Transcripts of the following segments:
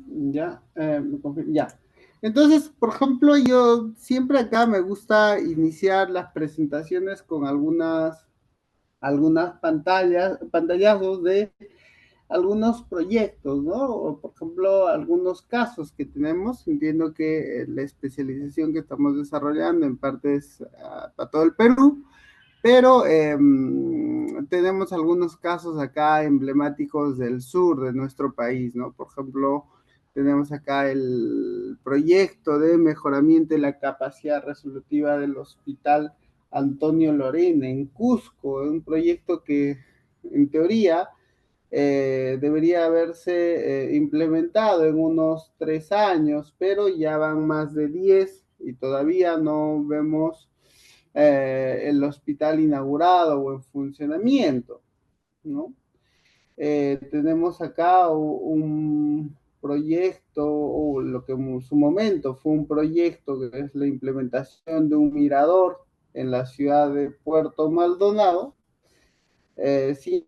Ya, ya. Entonces, por ejemplo, yo siempre acá me gusta iniciar las presentaciones con algunas pantallazos de algunos proyectos, ¿no? O, por ejemplo, algunos casos que tenemos. Entiendo que la especialización que estamos desarrollando en parte es para todo el Perú, pero tenemos algunos casos acá emblemáticos del sur de nuestro país, ¿no? Por ejemplo, tenemos acá el proyecto de mejoramiento de la capacidad resolutiva del Hospital Antonio Lorena en Cusco, un proyecto que en teoría debería haberse implementado en unos 3 años, pero ya van más de 10 y todavía no vemos el hospital inaugurado o en funcionamiento, ¿no? Tenemos acá un proyecto, o lo que en su momento fue un proyecto, que es la implementación de un mirador en la ciudad de Puerto Maldonado. Sin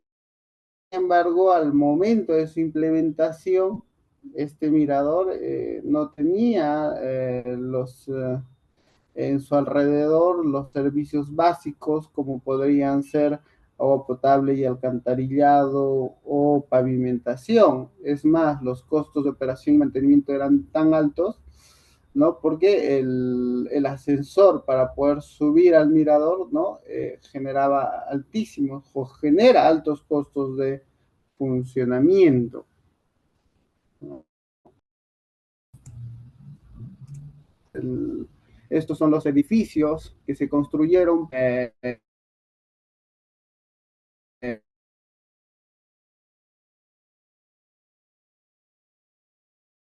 embargo, al momento de su implementación, este mirador no tenía en su alrededor los servicios básicos como podrían ser agua potable y alcantarillado o pavimentación. Es más, los costos de operación y mantenimiento eran tan altos, ¿no? Porque el ascensor para poder subir al mirador, ¿no? Generaba altísimos o genera altos costos de funcionamiento, ¿no? El, estos son los edificios que se construyeron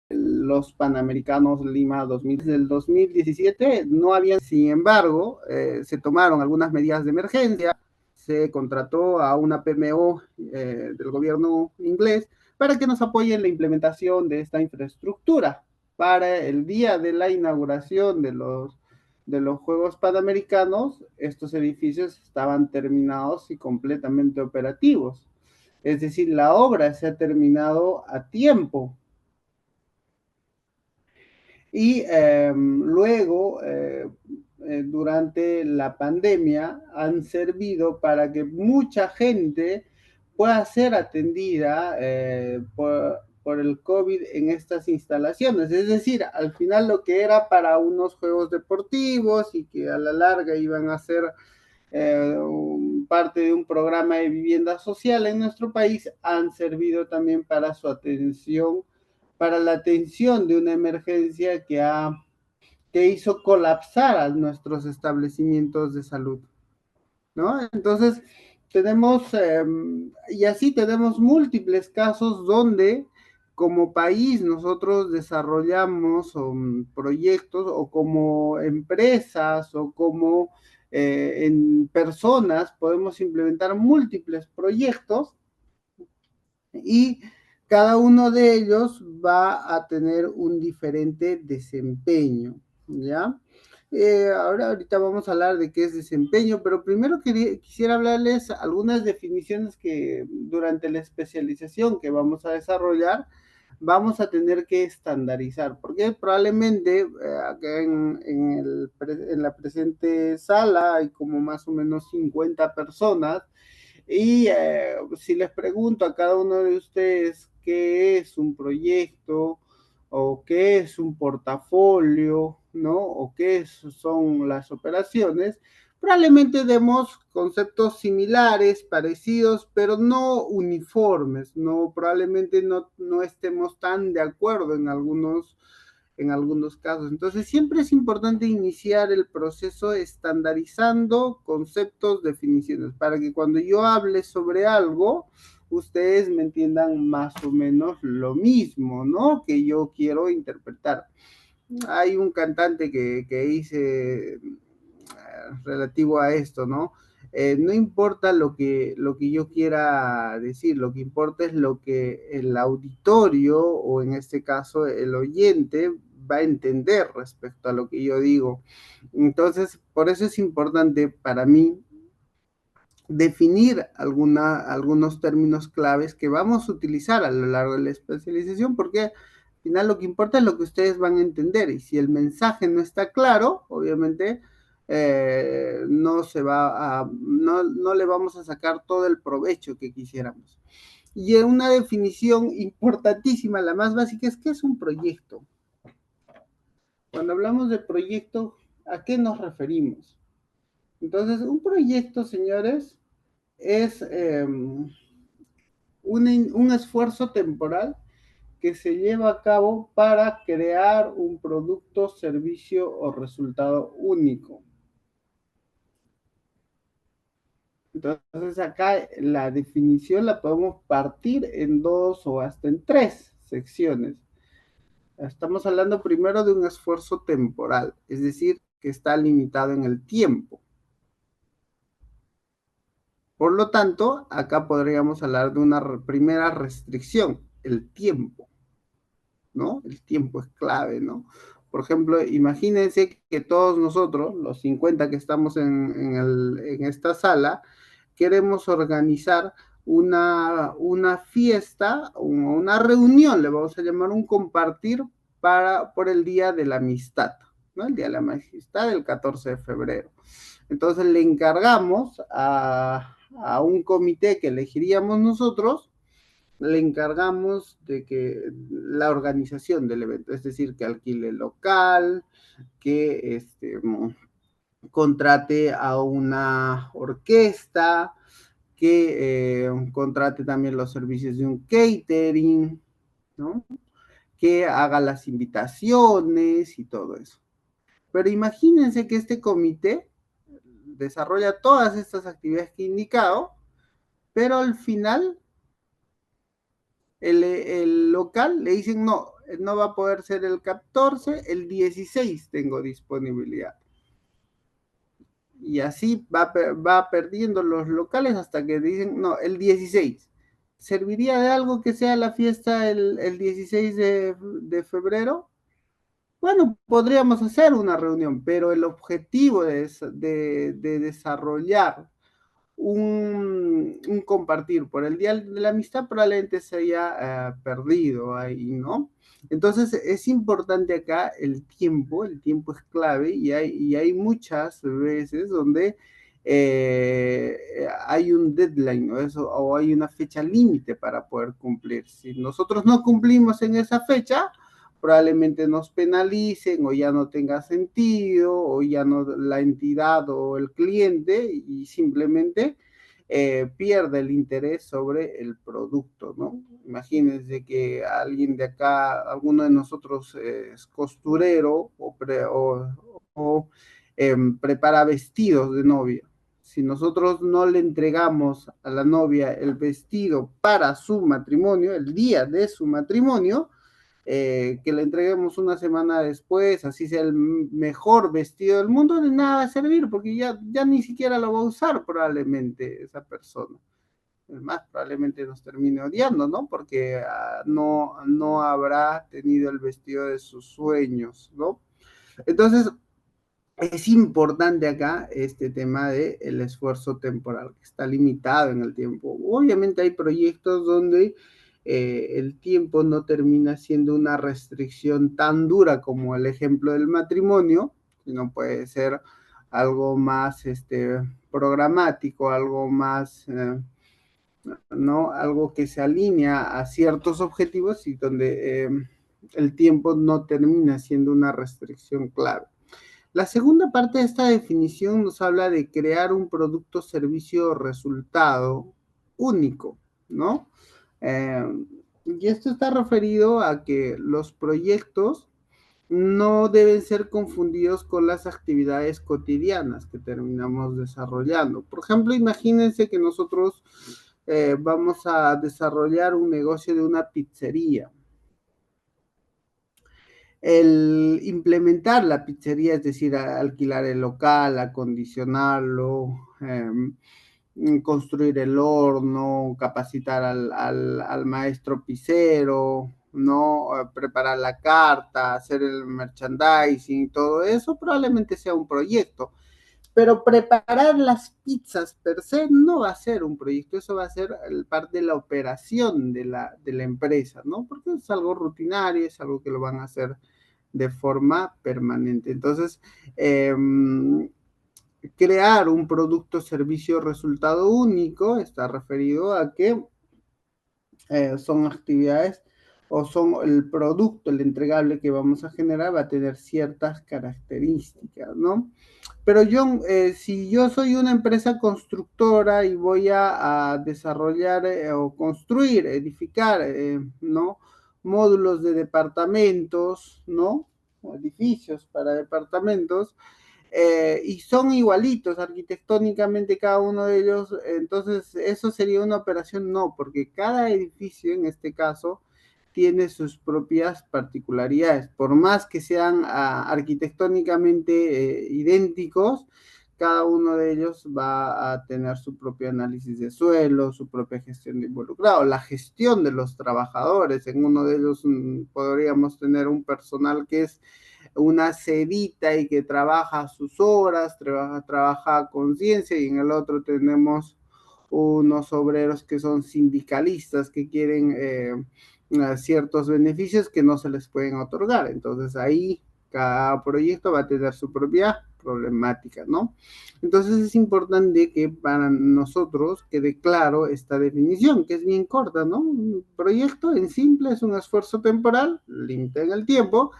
los Panamericanos Lima 2000, del 2017 no habían, sin embargo, se tomaron algunas medidas de emergencia, se contrató a una PMO del gobierno inglés para que nos apoye en la implementación de esta infraestructura. Para el día de la inauguración de los Juegos Panamericanos, estos edificios estaban terminados y completamente operativos. Es decir, la obra se ha terminado a tiempo. Y luego, durante la pandemia, han servido para que mucha gente pueda ser atendida por el COVID en estas instalaciones. Es decir, al final lo que era para unos juegos deportivos y que a la larga iban a ser parte de un programa de vivienda social en nuestro país, han servido también para su atención, para la atención de una emergencia que hizo colapsar a nuestros establecimientos de salud, ¿no? Entonces, y así tenemos múltiples casos donde como país nosotros desarrollamos proyectos o como empresas o como en personas podemos implementar múltiples proyectos y cada uno de ellos va a tener un diferente desempeño, ¿ya? Ahorita vamos a hablar de qué es desempeño, pero primero quisiera hablarles algunas definiciones que durante la especialización que vamos a desarrollar vamos a tener que estandarizar, porque probablemente acá en la presente sala hay como más o menos 50 personas y si les pregunto a cada uno de ustedes qué es un proyecto o qué es un portafolio, ¿no? O qué son las operaciones, probablemente demos conceptos similares, parecidos, pero no uniformes, no, probablemente no estemos tan de acuerdo en algunos casos. Entonces, siempre es importante iniciar el proceso estandarizando conceptos, definiciones, para que cuando yo hable sobre algo, ustedes me entiendan más o menos lo mismo, ¿no? Que yo quiero interpretar. Hay un cantante que dice relativo a esto, ¿no? No importa lo que yo quiera decir, lo que importa es lo que el auditorio o en este caso el oyente va a entender respecto a lo que yo digo. Entonces, por eso es importante para mí definir algunos términos claves que vamos a utilizar a lo largo de la especialización, porque Al final lo que importa es lo que ustedes van a entender, y si el mensaje no está claro, obviamente no se va a, no le vamos a sacar todo el provecho que quisiéramos. Y una definición importantísima, la más básica, es ¿qué es un proyecto? Cuando hablamos de proyecto, ¿a qué nos referimos? Entonces, un proyecto, señores, es un esfuerzo temporal que se lleva a cabo para crear un producto, servicio o resultado único. Entonces acá la definición la podemos partir en dos o hasta en tres secciones. Estamos hablando primero de un esfuerzo temporal, es decir, que está limitado en el tiempo. Por lo tanto, acá podríamos hablar de una primera restricción, el tiempo, ¿no? El tiempo es clave, ¿no? Por ejemplo, imagínense que todos nosotros, los 50 que estamos en esta sala, queremos organizar una fiesta, una reunión, le vamos a llamar un compartir por el Día de la Amistad, ¿no? El Día de la Amistad del 14 de febrero. Entonces le encargamos a un comité que elegiríamos nosotros, le encargamos de que la organización del evento, es decir, que alquile local, que contrate a una orquesta, que contrate también los servicios de un catering, ¿no? Que haga las invitaciones y todo eso. Pero imagínense que este comité desarrolla todas estas actividades que he indicado, pero al final el local le dicen no, no va a poder ser el 14, el 16 tengo disponibilidad. Y así va perdiendo los locales hasta que dicen, no, el 16. ¿Serviría de algo que sea la fiesta el 16 febrero? Bueno, podríamos hacer una reunión, pero el objetivo de desarrollar un compartir por el Día de la Amistad probablemente se haya perdido ahí, ¿no? Entonces es importante acá el tiempo es clave y hay muchas veces donde hay un deadline o hay una fecha límite para poder cumplir. Si nosotros no cumplimos en esa fecha, probablemente nos penalicen o ya no tenga sentido o ya no la entidad o el cliente y simplemente pierde el interés sobre el producto, ¿no? Imagínense que alguien de acá, alguno de nosotros es costurero o prepara vestidos de novia. Si nosotros no le entregamos a la novia el vestido para su matrimonio, el día de su matrimonio, que le entreguemos una semana después, así sea el mejor vestido del mundo, de nada va a servir, porque ya ni siquiera lo va a usar probablemente esa persona. Es más, probablemente nos termine odiando, ¿no? Porque no habrá tenido el vestido de sus sueños, ¿no? Entonces, es importante acá este tema del esfuerzo temporal, que está limitado en el tiempo. Obviamente hay proyectos donde el tiempo no termina siendo una restricción tan dura como el ejemplo del matrimonio, sino puede ser algo más programático, algo más, ¿no? Algo que se alinea a ciertos objetivos y donde el tiempo no termina siendo una restricción clave. La segunda parte de esta definición nos habla de crear un producto, servicio o resultado único, ¿no? Eh, y esto está referido a que los proyectos no deben ser confundidos con las actividades cotidianas que terminamos desarrollando. Por ejemplo, imagínense que nosotros vamos a desarrollar un negocio de una pizzería. El implementar la pizzería, es decir, alquilar el local, acondicionarlo, construir el horno, capacitar al maestro pizzero, ¿no? Preparar la carta, hacer el merchandising, todo eso probablemente sea un proyecto. Pero preparar las pizzas per se no va a ser un proyecto, eso va a ser parte de la operación de la empresa, ¿no? Porque es algo rutinario, es algo que lo van a hacer de forma permanente. Entonces, eh, crear un producto, servicio, resultado único está referido a que son actividades o son el producto, el entregable que vamos a generar va a tener ciertas características, ¿no? Pero yo, si yo soy una empresa constructora y voy a desarrollar o construir, edificar, ¿no? Módulos de departamentos, ¿no? O edificios para departamentos, y son igualitos arquitectónicamente cada uno de ellos, entonces eso sería una operación, no, porque cada edificio en este caso tiene sus propias particularidades, por más que sean arquitectónicamente idénticos, cada uno de ellos va a tener su propio análisis de suelo, su propia gestión de involucrado, la gestión de los trabajadores. En uno de ellos podríamos tener un personal que es una sedita y que trabaja sus horas, trabaja a conciencia, y en el otro tenemos unos obreros que son sindicalistas que quieren ciertos beneficios que no se les pueden otorgar. Entonces ahí cada proyecto va a tener su propia problemática, ¿no? Entonces es importante que para nosotros quede claro esta definición, que es bien corta, ¿no? Un proyecto en simple es un esfuerzo temporal, límite en el tiempo,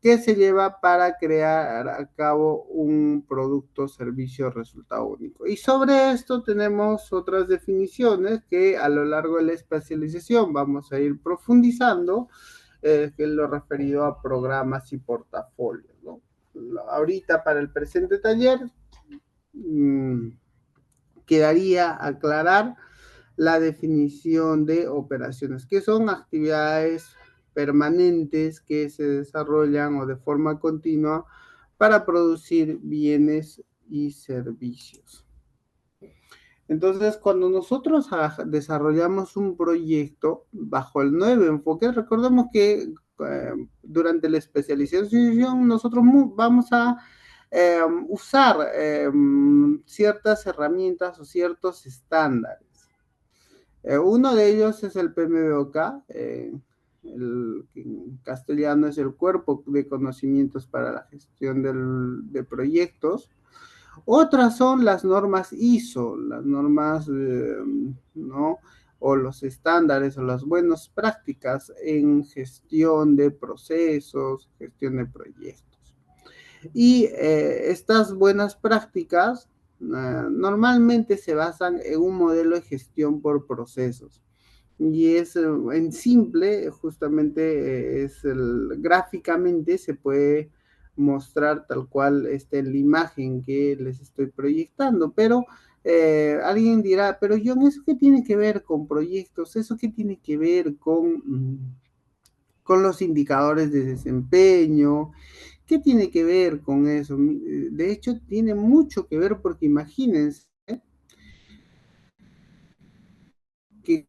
que se lleva para crear a cabo un producto, servicio, resultado único. Y sobre esto tenemos otras definiciones que a lo largo de la especialización vamos a ir profundizando, que es lo referido a programas y portafolios, ¿no? Ahorita para el presente taller mmm, quedaría aclarar la definición de operaciones, que son actividades permanentes que se desarrollan o de forma continua para producir bienes y servicios. Entonces, cuando nosotros desarrollamos un proyecto bajo el nuevo enfoque, recordemos que durante la especialización nosotros vamos a usar ciertas herramientas o ciertos estándares. Uno de ellos es el PMBOK, en castellano es el Cuerpo de Conocimientos para la Gestión de Proyectos. Otras son las normas ISO, las normas, ¿no? O los estándares o las buenas prácticas en gestión de procesos, gestión de proyectos. Y estas buenas prácticas normalmente se basan en un modelo de gestión por procesos. Y es en simple, justamente gráficamente se puede mostrar tal cual está en la imagen que les estoy proyectando, pero alguien dirá, pero John, ¿eso qué tiene que ver con proyectos? ¿Eso qué tiene que ver con los indicadores de desempeño? ¿Qué tiene que ver con eso? De hecho, tiene mucho que ver porque imagínense que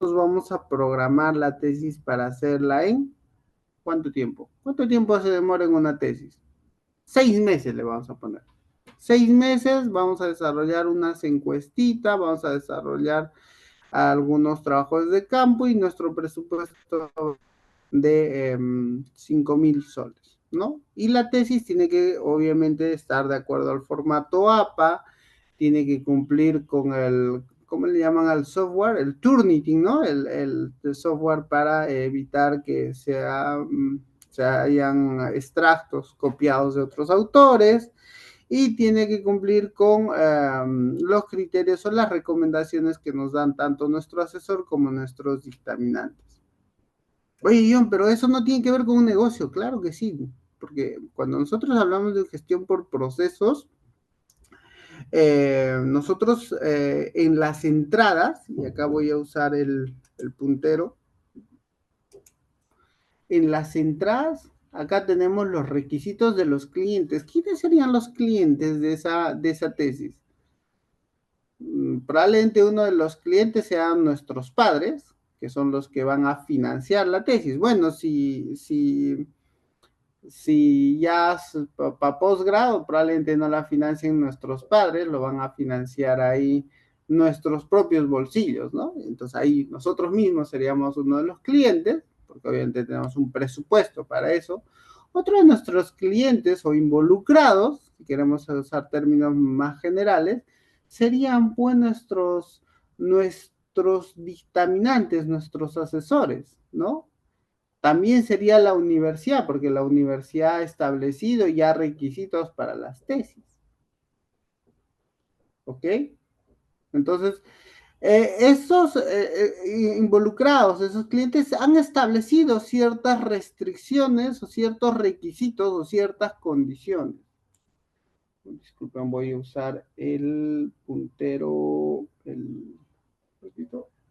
vamos a programar la tesis para hacerla en ¿cuánto tiempo? ¿Cuánto tiempo se demora en una tesis? 6 meses le vamos a poner. 6 meses vamos a desarrollar unas encuestitas, vamos a desarrollar algunos trabajos de campo y nuestro presupuesto de 5,000 soles, ¿no? Y la tesis tiene que obviamente estar de acuerdo al formato APA, tiene que cumplir con ¿cómo le llaman al software? El Turnitin, ¿no? El software para evitar que se hayan extractos copiados de otros autores, y tiene que cumplir con los criterios o las recomendaciones que nos dan tanto nuestro asesor como nuestros dictaminantes. Oye, John, pero eso no tiene que ver con un negocio, claro que sí, porque cuando nosotros hablamos de gestión por procesos, nosotros en las entradas, y acá voy a usar el puntero, en las entradas acá tenemos los requisitos de los clientes. ¿Quiénes serían los clientes de esa tesis? Probablemente uno de los clientes sean nuestros padres, que son los que van a financiar la tesis. Bueno, si ya para posgrado, probablemente no la financien nuestros padres, lo van a financiar ahí nuestros propios bolsillos, ¿no? Entonces ahí nosotros mismos seríamos uno de los clientes, porque obviamente tenemos un presupuesto para eso. Otro de nuestros clientes o involucrados, si queremos usar términos más generales, serían pues nuestros dictaminantes, nuestros asesores, ¿no? También sería la universidad, porque la universidad ha establecido ya requisitos para las tesis. ¿Ok? Entonces, esos involucrados, esos clientes han establecido ciertas restricciones o ciertos requisitos o ciertas condiciones. Disculpen, voy a usar el puntero,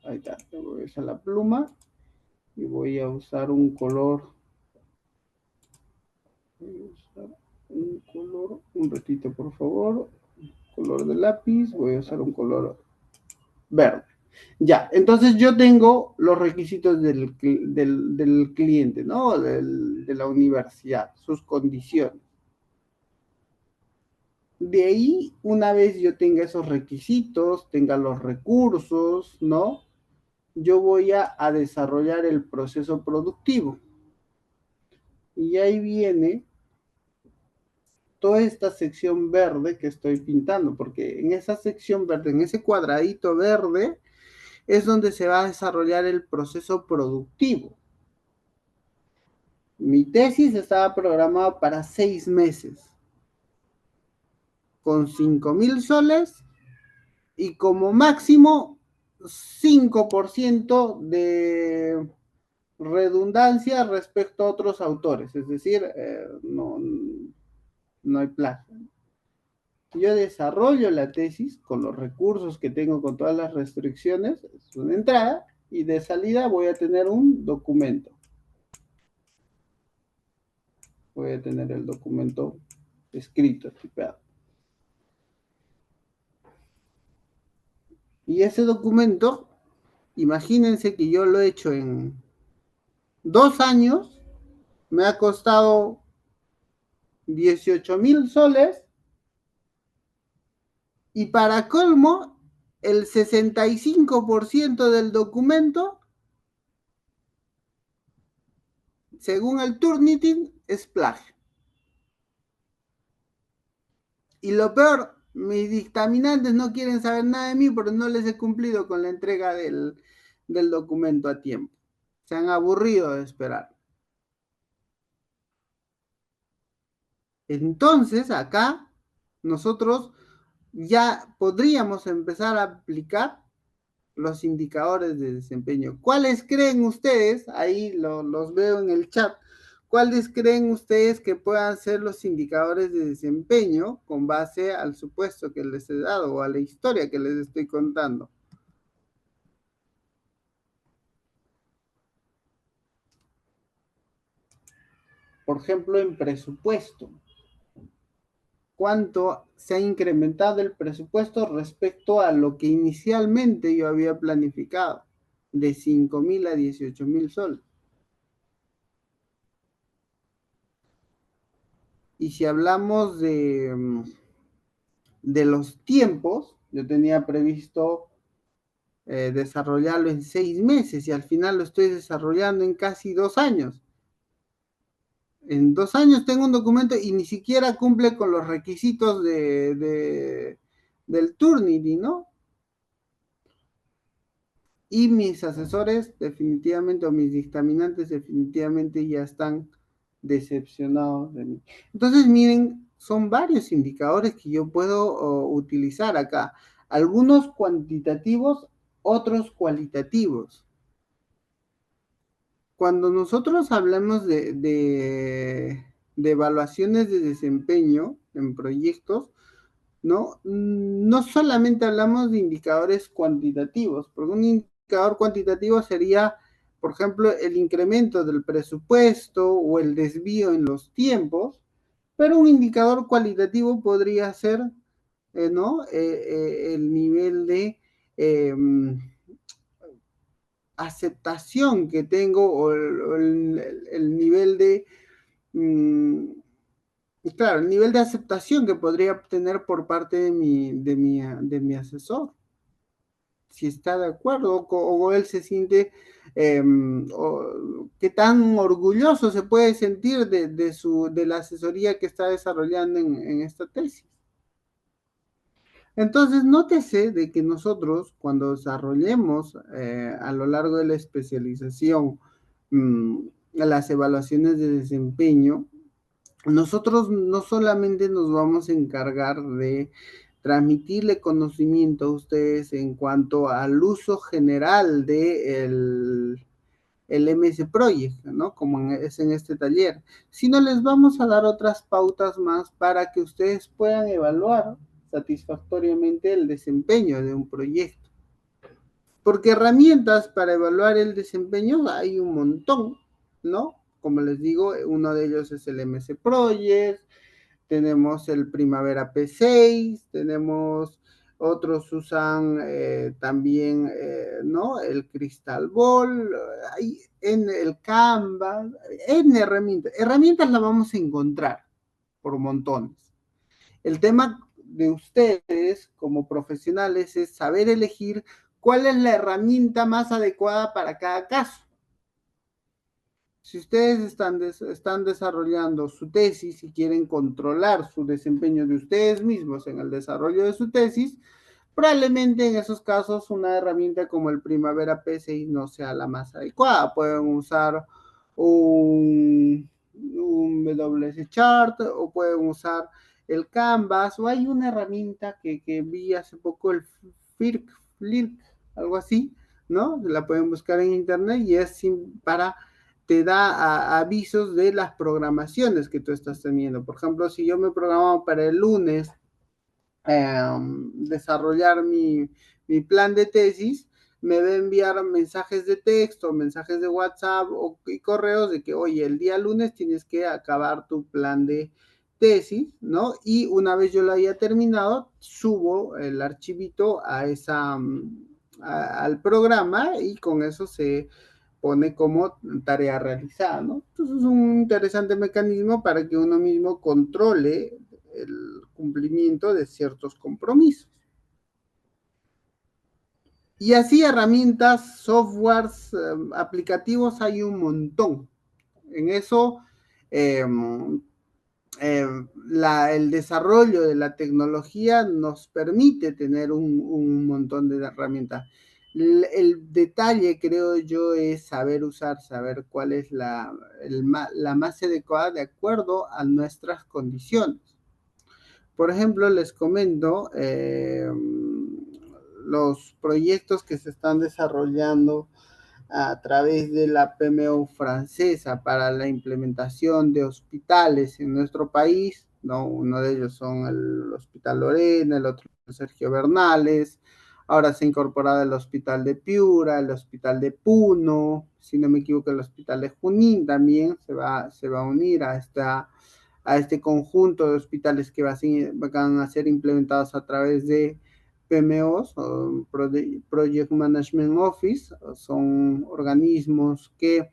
ahí está, voy a usar la pluma y voy a usar un color. Voy a usar un color, un ratito por favor, color de lápiz, voy a usar un color verde. Ya, entonces yo tengo los requisitos del cliente, ¿no? De la universidad, sus condiciones. De ahí, una vez yo tenga esos requisitos, tenga los recursos, ¿no? Yo voy a desarrollar el proceso productivo. Y ahí viene toda esta sección verde que estoy pintando, porque en esa sección verde, en ese cuadradito verde, es donde se va a desarrollar el proceso productivo. Mi tesis estaba programada para 6 meses, con 5.000 soles y como máximo 5% de redundancia respecto a otros autores, es decir, no hay plagio. Yo desarrollo la tesis con los recursos que tengo, con todas las restricciones, es una entrada, y de salida voy a tener un documento. Voy a tener el documento escrito, tipeado. Y ese documento, imagínense que yo lo he hecho en 2 años, me ha costado 18.000 soles, y para colmo, el 65% del documento, según el Turnitin, es plagio. Y lo peor, mis dictaminantes no quieren saber nada de mí porque no les he cumplido con la entrega del documento a tiempo. Se han aburrido de esperar. Entonces, acá nosotros ya podríamos empezar a aplicar los indicadores de desempeño. ¿Cuáles creen ustedes? Ahí los veo en el chat. ¿Cuáles creen ustedes que puedan ser los indicadores de desempeño con base al supuesto que les he dado o a la historia que les estoy contando? Por ejemplo, en presupuesto. ¿Cuánto se ha incrementado el presupuesto respecto a lo que inicialmente yo había planificado? De 5.000 a 18.000 soles. Y si hablamos de los tiempos, yo tenía previsto desarrollarlo en 6 meses y al final lo estoy desarrollando en casi 2 años. En 2 años tengo un documento y ni siquiera cumple con los requisitos del Turnitin, ¿no? Y mis asesores definitivamente, o mis dictaminantes definitivamente ya están decepcionados de mí. Entonces, miren, son varios indicadores que yo puedo utilizar acá. Algunos cuantitativos, otros cualitativos. Cuando nosotros hablamos de evaluaciones de desempeño en proyectos, ¿no? No solamente hablamos de indicadores cuantitativos, porque un indicador cuantitativo sería, por ejemplo, el incremento del presupuesto o el desvío en los tiempos, pero un indicador cualitativo podría ser, ¿no? El nivel de eh, aceptación que tengo o el nivel de, claro, el nivel de aceptación que podría obtener por parte de mi asesor, si está de acuerdo o él se siente, o qué tan orgulloso se puede sentir de la asesoría que está desarrollando en esta tesis. Entonces, nótese de que nosotros, cuando desarrollemos a lo largo de la especialización mm, las evaluaciones de desempeño, nosotros no solamente nos vamos a encargar de transmitirle conocimiento a ustedes en cuanto al uso general de el MS Project, ¿no? Como es en este taller, sino les vamos a dar otras pautas más para que ustedes puedan evaluar satisfactoriamente el desempeño de un proyecto. Porque herramientas para evaluar el desempeño hay un montón, ¿no? Como les digo, uno de ellos es el MS Project, tenemos el Primavera P6, tenemos otros usan también, ¿no? El Crystal Ball, hay en el Canva, en herramientas. Herramientas las vamos a encontrar por montones. El tema de ustedes como profesionales es saber elegir cuál es la herramienta más adecuada para cada caso. Si ustedes están desarrollando su tesis y quieren controlar su desempeño de ustedes mismos en el desarrollo de su tesis, probablemente en esos casos una herramienta como el Primavera P6 no sea la más adecuada. Pueden usar un WS Chart o pueden usar el Canvas o hay una herramienta que vi hace poco, el FLIRC, algo así, ¿no? La pueden buscar en internet y es para te da avisos de las programaciones que tú estás teniendo. Por ejemplo, si yo me programo para el lunes desarrollar mi plan de tesis, me va a enviar mensajes de texto, mensajes de WhatsApp y correos de que, oye, el día lunes tienes que acabar tu plan de tesis, ¿no? Y una vez yo lo haya terminado, subo el archivito al programa y con eso se pone como tarea realizada, ¿no? Entonces es un interesante mecanismo para que uno mismo controle el cumplimiento de ciertos compromisos. Y así herramientas, softwares, aplicativos hay un montón. En eso, eh, el desarrollo de la tecnología nos permite tener un montón de herramientas. El detalle, creo yo, es saber usar, saber cuál es la más adecuada de acuerdo a nuestras condiciones. Por ejemplo, les comento los proyectos que se están desarrollando a través de la PMO francesa para la implementación de hospitales en nuestro país, ¿no? Uno de ellos son el Hospital Lorena, el otro Sergio Bernales, ahora se ha incorporado el Hospital de Piura, el Hospital de Puno, si no me equivoco, el Hospital de Junín también se va a unir a este conjunto de hospitales que van a ser implementados a través de PMOs, o Project Management Office, son organismos que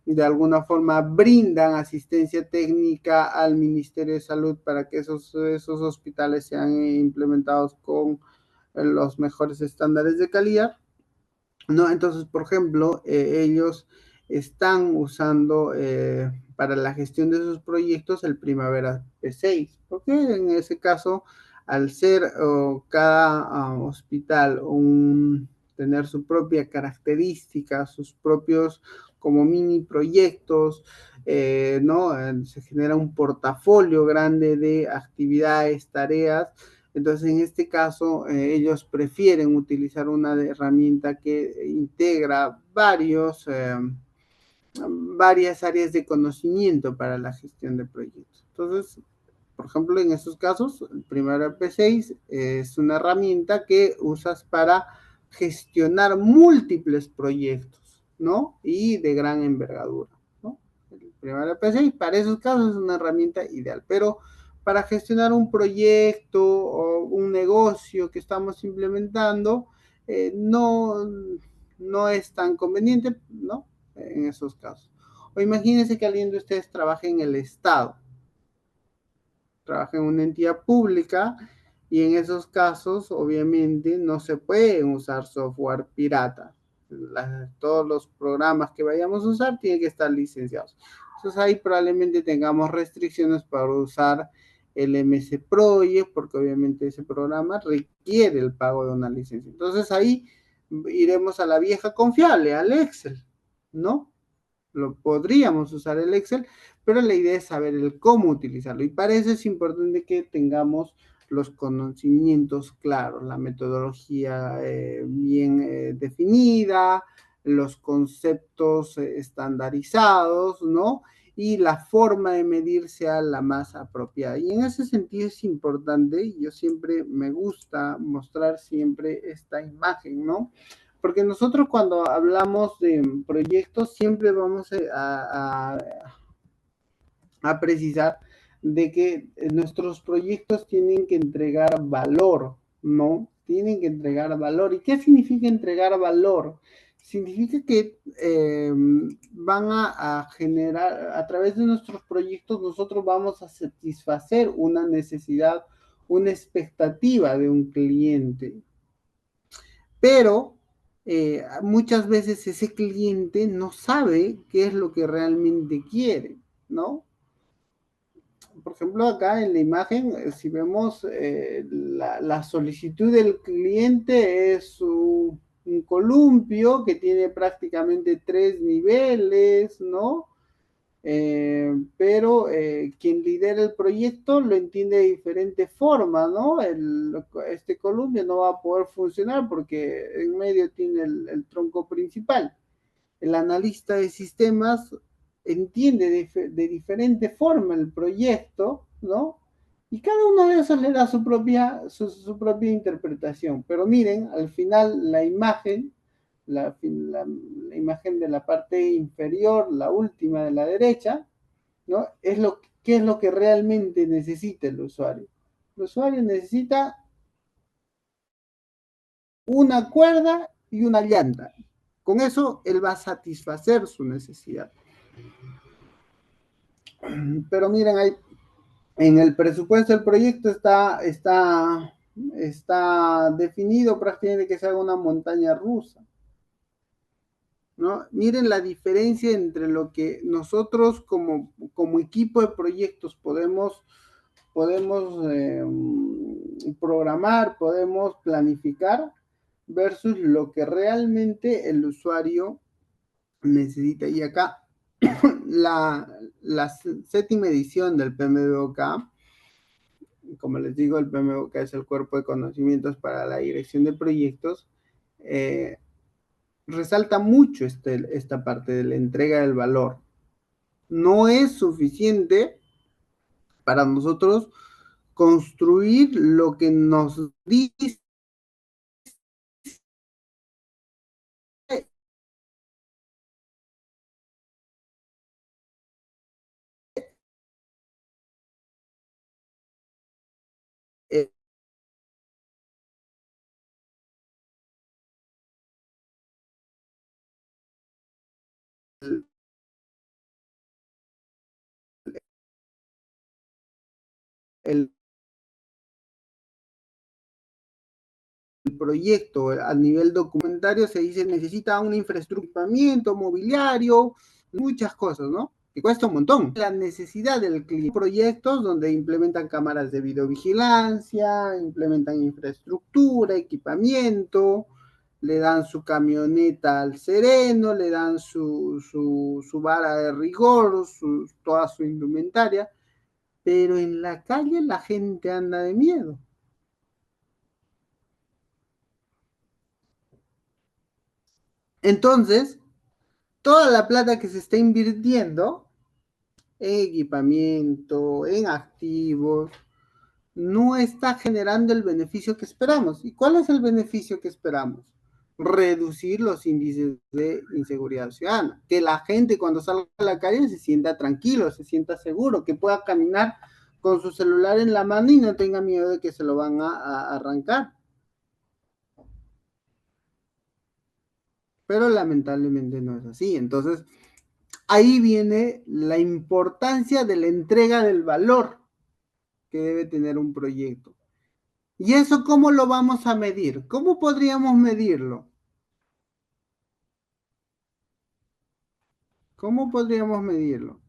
de alguna forma brindan asistencia técnica al Ministerio de Salud para que esos hospitales sean implementados con los mejores estándares de calidad, ¿no? Entonces, por ejemplo, ellos están usando para la gestión de sus proyectos el Primavera P6, porque en ese caso, al ser cada hospital tener su propia característica, sus propios como mini proyectos, ¿no? Se genera un portafolio grande de actividades, tareas. Entonces, en este caso, ellos prefieren utilizar una herramienta que integra varias áreas de conocimiento para la gestión de proyectos. Entonces, por ejemplo, en estos casos, el Primavera P6 es una herramienta que usas para gestionar múltiples proyectos, ¿no? Y de gran envergadura, ¿no? El primer PCI para esos casos es una herramienta ideal, pero para gestionar un proyecto o un negocio que estamos implementando, no, no es tan conveniente, ¿no? En esos casos. O imagínense que alguien de ustedes trabaje en el Estado, trabaja en una entidad pública y en esos casos obviamente no se pueden usar software pirata. Todos los programas que vayamos a usar tienen que estar licenciados. Entonces ahí probablemente tengamos restricciones para usar el MS Project porque obviamente ese programa requiere el pago de una licencia. Entonces ahí iremos a la vieja confiable, al Excel, ¿no? Lo podríamos usar el Excel, pero la idea es saber el cómo utilizarlo. Y para eso es importante que tengamos los conocimientos claros, la metodología bien definida, los conceptos estandarizados, ¿no? Y la forma de medir sea la más apropiada. Y en ese sentido es importante, y yo siempre me gusta mostrar siempre esta imagen, ¿no? Porque nosotros cuando hablamos de proyectos siempre vamos a precisar de que nuestros proyectos tienen que entregar valor, ¿no? Tienen que entregar valor. ¿Y qué significa entregar valor? Significa que van a generar, a través de nuestros proyectos, nosotros vamos a satisfacer una necesidad, una expectativa de un cliente, pero muchas veces ese cliente no sabe qué es lo que realmente quiere, ¿no? Por ejemplo, acá en la imagen, si vemos la solicitud del cliente es un columpio que tiene prácticamente 3 niveles, ¿no? Pero quien lidera el proyecto lo entiende de diferente forma, ¿no? Este columpio no va a poder funcionar porque en medio tiene el tronco principal. El analista de sistemas entiende de diferente forma el proyecto, ¿no? Y cada uno de esos le da su propia interpretación. Pero miren, al final la imagen, la imagen de la parte inferior, la última de la derecha, ¿no? ¿Qué es lo que realmente necesita el usuario? El usuario necesita una cuerda y una llanta. Con eso él va a satisfacer su necesidad. Pero miren, ahí, en el presupuesto del proyecto está definido prácticamente que se haga una montaña rusa, ¿no? Miren la diferencia entre lo que nosotros como equipo de proyectos podemos programar, podemos planificar versus lo que realmente el usuario necesita. Y acá la séptima edición del PMBOK, como les digo, el PMBOK es el cuerpo de conocimientos para la dirección de proyectos, eh, resalta mucho esta parte de la entrega del valor. No es suficiente para nosotros construir lo que nos dice el, el proyecto a nivel documentario. Se dice necesita una infraestructura, mobiliario, muchas cosas, ¿no? Que cuesta un montón. La necesidad del cliente. Proyectos donde implementan cámaras de videovigilancia, implementan infraestructura, equipamiento, le dan su camioneta al sereno, le dan su vara de rigor, toda su indumentaria, pero en la calle la gente anda de miedo. Entonces, toda la plata que se está invirtiendo en equipamiento, en activos, no está generando el beneficio que esperamos. ¿Y cuál es el beneficio que esperamos? reducir los índices de inseguridad ciudadana, que la gente cuando salga a la calle se sienta tranquilo, se sienta seguro, que pueda caminar con su celular en la mano y no tenga miedo de que se lo van a arrancar. Pero lamentablemente no es así. Entonces, ahí viene la importancia de la entrega del valor que debe tener un proyecto. ¿Y eso cómo lo vamos a medir? ¿Cómo podríamos medirlo? ¿Cómo podríamos medirlo?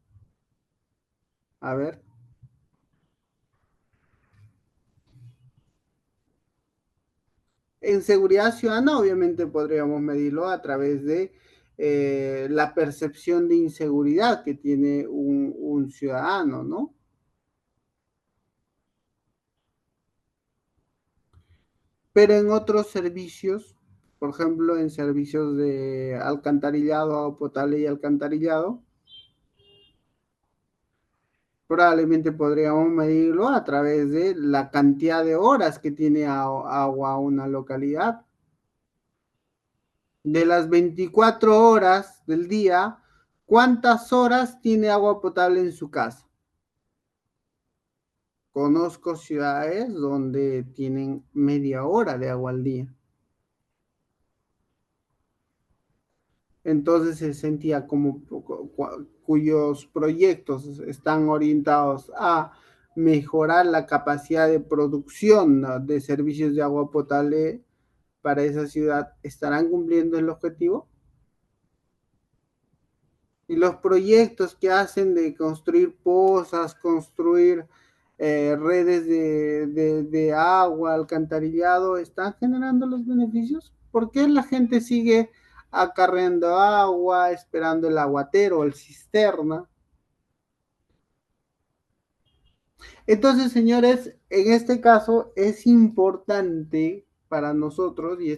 A ver. En seguridad ciudadana, obviamente podríamos medirlo a través de la percepción de inseguridad que tiene un ciudadano, ¿no? Pero en otros servicios, por ejemplo, en servicios de alcantarillado, agua potable y alcantarillado, probablemente podríamos medirlo a través de la cantidad de horas que tiene agua una localidad. De las 24 horas del día, ¿cuántas horas tiene agua potable en su casa? Conozco ciudades donde tienen media hora de agua al día. Entonces se sentía como cuyos proyectos están orientados a mejorar la capacidad de producción, ¿no?, de servicios de agua potable para esa ciudad, ¿estarán cumpliendo el objetivo? Y los proyectos que hacen de construir pozas, construir redes de agua, alcantarillado, ¿están generando los beneficios? ¿Por qué la gente sigue acarreando agua, esperando el aguatero o el cisterna? Entonces, señores, en este caso es importante para nosotros, y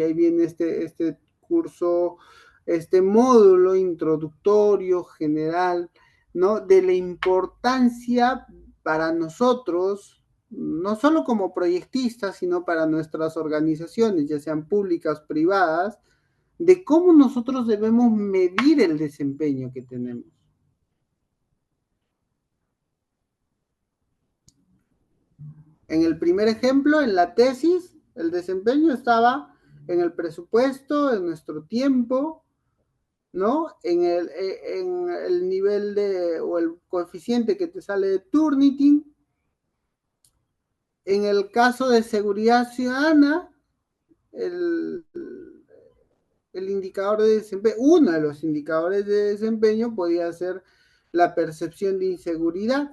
ahí viene este curso, este módulo introductorio general, ¿no? De la importancia para nosotros, no solo como proyectistas, sino para nuestras organizaciones, ya sean públicas, privadas, de cómo nosotros debemos medir el desempeño que tenemos. En el primer ejemplo, en la tesis, el desempeño estaba en el presupuesto, en nuestro tiempo, ¿no? En el nivel de, o el coeficiente que te sale de Turnitin. En el caso de seguridad ciudadana, el, el indicador de desempeño, uno de los indicadores de desempeño podía ser la percepción de inseguridad.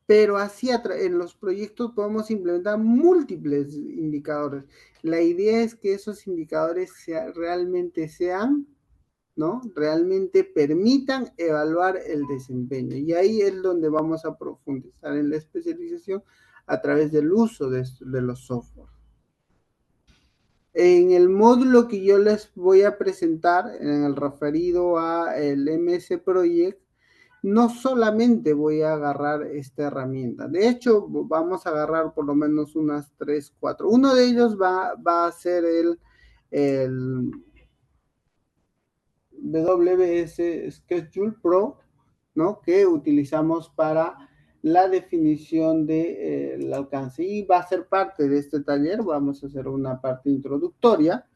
Pero así en los proyectos podemos implementar múltiples indicadores. La idea es que esos indicadores realmente sean, ¿no? Realmente permitan evaluar el desempeño. Y ahí es donde vamos a profundizar en la especialización a través del uso de los software. En el módulo que yo les voy a presentar, en el referido a el MS Project, no solamente voy a agarrar esta herramienta. De hecho, vamos a agarrar por lo menos unas 3, 4. Uno de ellos va a ser el WS Schedule Pro, ¿no? Que utilizamos para la definición del alcance. Y va a ser parte de este taller. Vamos a hacer una parte introductoria.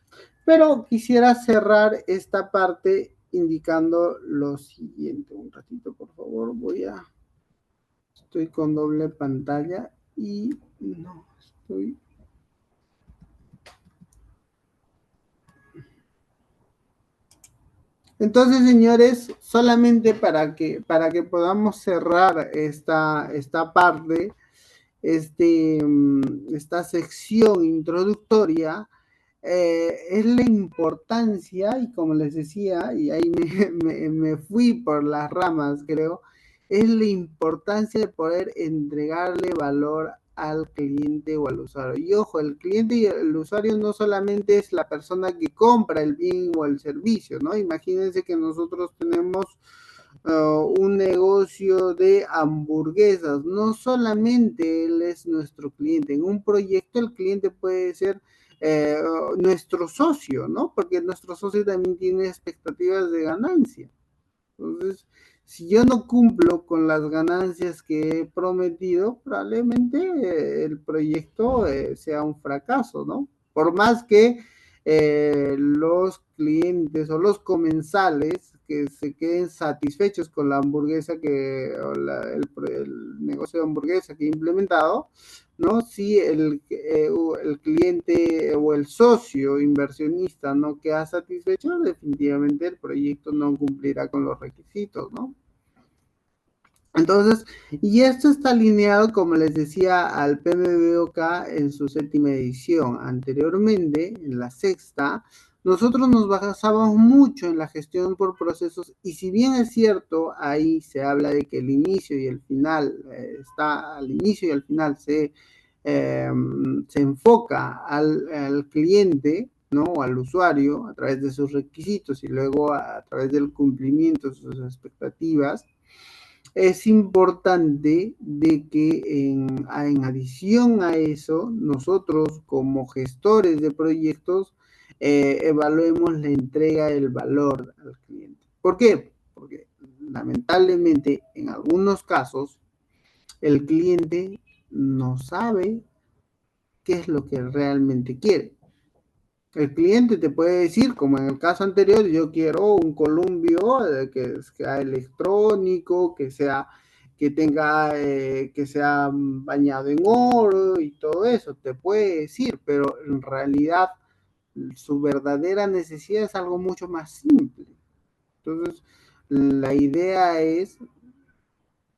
Pero quisiera cerrar esta parte indicando lo siguiente. Un ratito, por favor, estoy con doble pantalla y no estoy. Entonces, señores, solamente para que podamos cerrar esta parte, esta sección introductoria, es la importancia, y como les decía, y ahí me fui por las ramas, creo, es la importancia de poder entregarle valor al cliente o al usuario. Y ojo, el cliente y el usuario no solamente es la persona que compra el bien o el servicio, ¿no? Imagínense que nosotros tenemos un negocio negocio de hamburguesas. No solamente él es nuestro cliente. En un proyecto el cliente puede ser eh, nuestro socio, ¿no? Porque nuestro socio también tiene expectativas de ganancia. Entonces, si yo no cumplo con las ganancias que he prometido, probablemente el proyecto sea un fracaso, ¿no? Por más que los clientes o los comensales que se queden satisfechos con la hamburguesa el negocio de hamburguesa que he implementado, ¿no? Si el cliente o el socio inversionista no queda satisfecho, definitivamente el proyecto no cumplirá con los requisitos, ¿no? Entonces, y esto está alineado, como les decía, al PMBOK en su séptima edición. Anteriormente, en la sexta, nosotros nos basábamos mucho en la gestión por procesos y si bien es cierto, ahí se habla de que el inicio y el final, está al inicio y al final se enfoca al cliente, ¿no? Al usuario a través de sus requisitos y luego a través del cumplimiento de sus expectativas, es importante de que en adición a eso, nosotros como gestores de proyectos evaluemos la entrega del valor al cliente. ¿Por qué? Porque lamentablemente en algunos casos el cliente no sabe qué es lo que realmente quiere. El cliente te puede decir, como en el caso anterior, yo quiero un columpio que sea electrónico, que tenga, que sea bañado en oro y todo eso, te puede decir, pero en realidad su verdadera necesidad es algo mucho más simple. Entonces, la idea es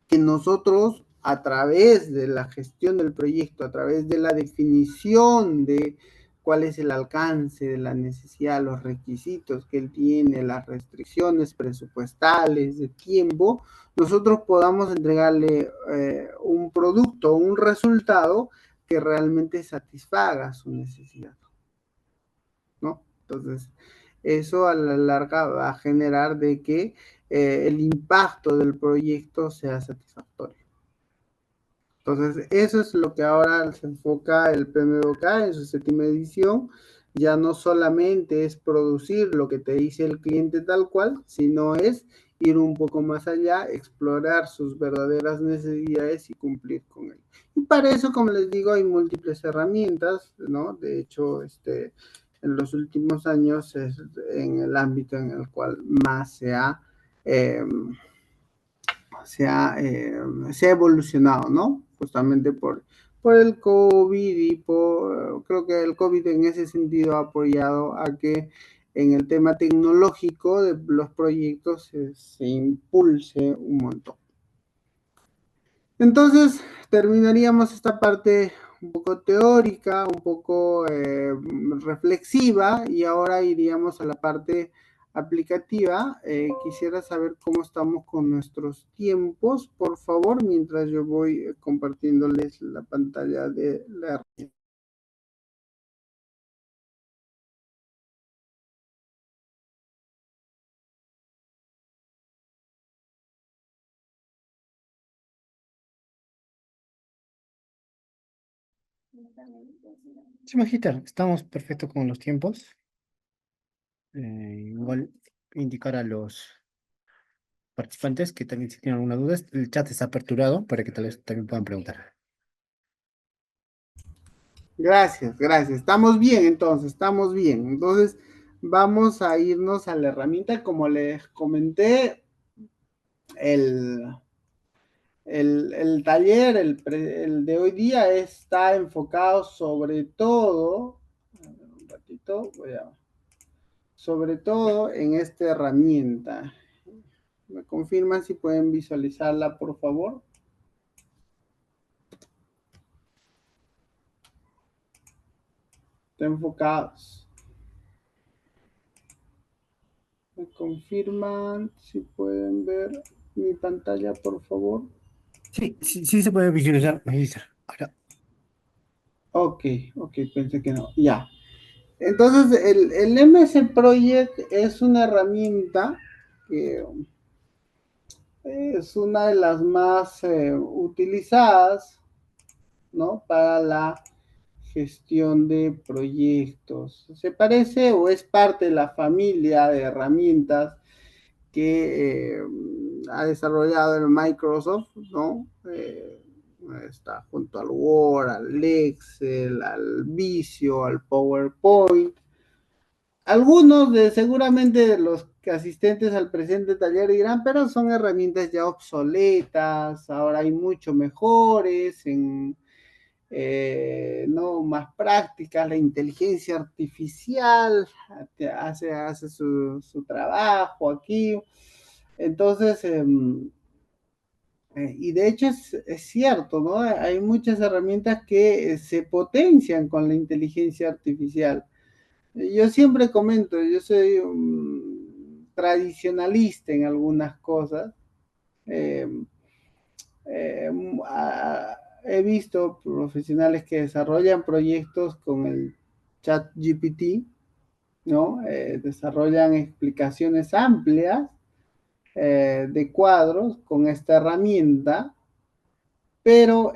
que nosotros a través de la gestión del proyecto, a través de la definición de cuál es el alcance de la necesidad, los requisitos que él tiene, las restricciones presupuestales, de tiempo, nosotros podamos entregarle un producto, un resultado que realmente satisfaga su necesidad, ¿no? Entonces, eso a la larga va a generar de que el impacto del proyecto sea satisfactorio. Entonces, eso es lo que ahora se enfoca el PMBOK en su séptima edición. Ya no solamente es producir lo que te dice el cliente tal cual, sino es ir un poco más allá, explorar sus verdaderas necesidades y cumplir con ello. Y para eso, como les digo, hay múltiples herramientas, ¿no? De hecho, en los últimos años es en el ámbito en el cual más eh, se ha evolucionado, ¿no? Justamente por el COVID y creo que el COVID en ese sentido ha apoyado a que en el tema tecnológico de los proyectos se impulse un montón. Entonces, terminaríamos esta parte un poco teórica, un poco reflexiva, y ahora iríamos a la parte aplicativa. Quisiera saber cómo estamos con nuestros tiempos, por favor, mientras yo voy compartiéndoles la pantalla de la... Sí, Magita, estamos perfectos con los tiempos. Igual indicar a los participantes que también si tienen alguna duda, el chat está aperturado para que tal vez también puedan preguntar. Gracias, gracias. Estamos bien, entonces, estamos bien. Entonces, vamos a irnos a la herramienta, como les comenté, el el taller, el de hoy día está enfocado sobre todo, un ratito, sobre todo en esta herramienta. ¿Me confirman si pueden visualizarla, por favor? Está enfocados. ¿Me confirman si pueden ver mi pantalla, por favor? Sí, sí, sí se puede visualizar, Magita. Ahora, Ok, ok, pensé que no. Ya. Entonces, el MS Project es una herramienta que es una de las más utilizadas, ¿no? Para la gestión de proyectos. Se parece o es parte de la familia de herramientas que ha desarrollado el Microsoft, ¿no? Está junto al Word, al Excel, al Visio, al PowerPoint. Algunos de seguramente de los asistentes al presente taller dirán, pero son herramientas ya obsoletas, ahora hay mucho mejores, no más prácticas, la inteligencia artificial hace su trabajo aquí. Entonces, y de hecho es cierto, ¿no? Hay muchas herramientas que se potencian con la inteligencia artificial. Yo siempre comento, yo soy un tradicionalista en algunas cosas. Eh, eh, He visto profesionales que desarrollan proyectos con el chat GPT, ¿no? Desarrollan explicaciones amplias de cuadros con esta herramienta, pero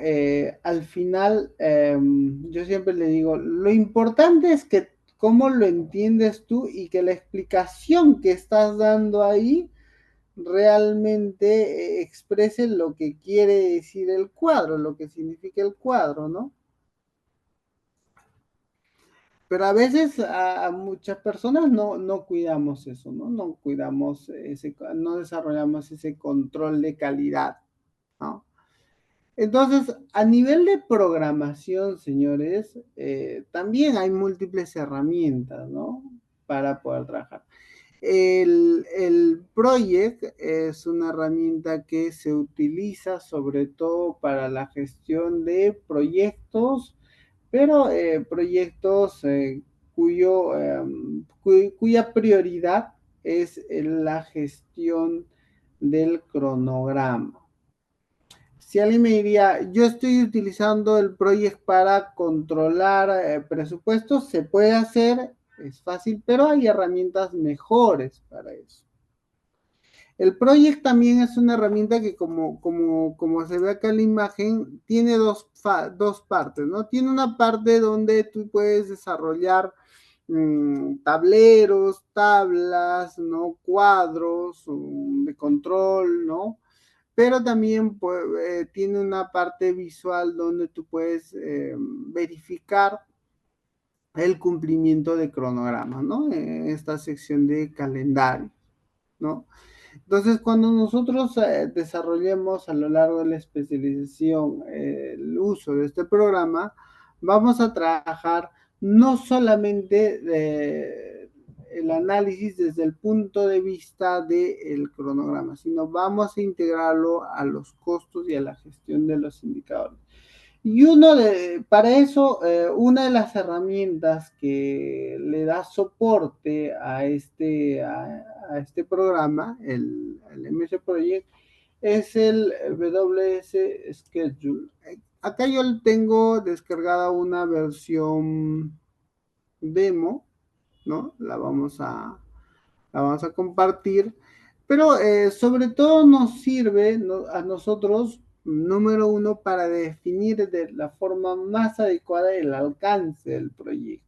al final yo siempre le digo, lo importante es que cómo lo entiendes tú y que la explicación que estás dando ahí realmente exprese lo que quiere decir el cuadro, lo que significa el cuadro, ¿no? Pero a veces a muchas personas no cuidamos eso, ¿no? No cuidamos no desarrollamos ese control de calidad, ¿no? Entonces, a nivel de programación, señores, también hay múltiples herramientas, ¿no? Para poder trabajar. El Project es una herramienta que se utiliza sobre todo para la gestión de proyectos, pero proyectos cuya prioridad es la gestión del cronograma. Si alguien me diría, yo estoy utilizando el Project para controlar presupuestos, se puede hacer, es fácil, pero hay herramientas mejores para eso. El Project también es una herramienta que como se ve acá en la imagen, tiene dos partes, ¿no? Tiene una parte donde tú puedes desarrollar tableros, tablas, ¿no? Cuadros de control, ¿no? Pero también tiene una parte visual donde tú puedes verificar el cumplimiento de cronograma, ¿no? Esta sección de calendario, ¿no? Entonces, cuando nosotros desarrollemos a lo largo de la especialización el uso de este programa, vamos a trabajar no solamente el análisis desde el punto de vista del cronograma, sino vamos a integrarlo a los costos y a la gestión de los indicadores. Y para eso, una de las herramientas que le da soporte a este programa, el MS Project, es el WS Schedule. Acá yo tengo descargada una versión demo, ¿no? La vamos a compartir, pero sobre todo nos sirve, ¿no? A nosotros, número uno, para definir de la forma más adecuada el alcance del proyecto.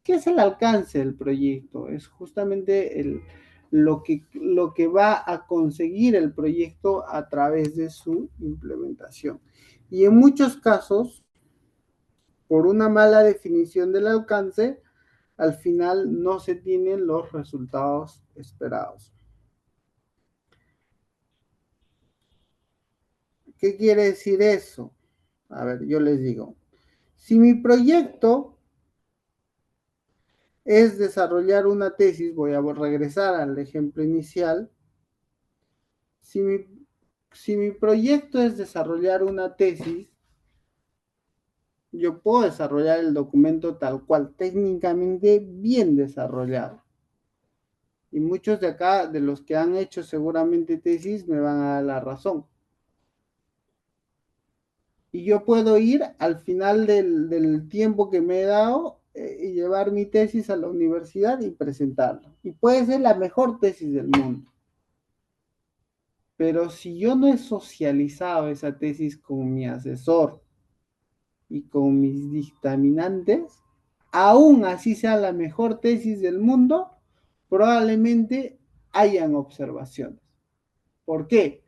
¿Qué es el alcance del proyecto? Es justamente lo que va a conseguir el proyecto a través de su implementación. Y en muchos casos, por una mala definición del alcance, al final no se tienen los resultados esperados. ¿Qué quiere decir eso? A ver, yo les digo, si mi proyecto es desarrollar una tesis, voy a regresar al ejemplo inicial, si mi, si mi proyecto es desarrollar una tesis, yo puedo desarrollar el documento tal cual, técnicamente bien desarrollado. Y muchos de acá, de los que han hecho seguramente tesis, me van a dar la razón. Y yo puedo ir al final del tiempo que me he dado y llevar mi tesis a la universidad y presentarla. Y puede ser la mejor tesis del mundo. Pero si yo no he socializado esa tesis con mi asesor y con mis dictaminantes, aún así sea la mejor tesis del mundo, probablemente hayan observaciones. ¿Por qué?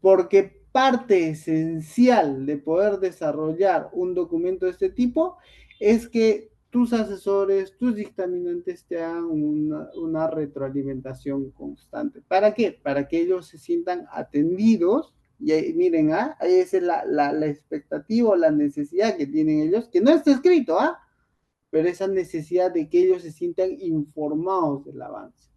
Porque parte esencial de poder desarrollar un documento de este tipo es que tus asesores, tus dictaminantes te hagan una retroalimentación constante. ¿Para qué? Para que ellos se sientan atendidos y ahí, miren, ahí es la expectativa o la necesidad que tienen ellos, que no está escrito, pero esa necesidad de que ellos se sientan informados del avance.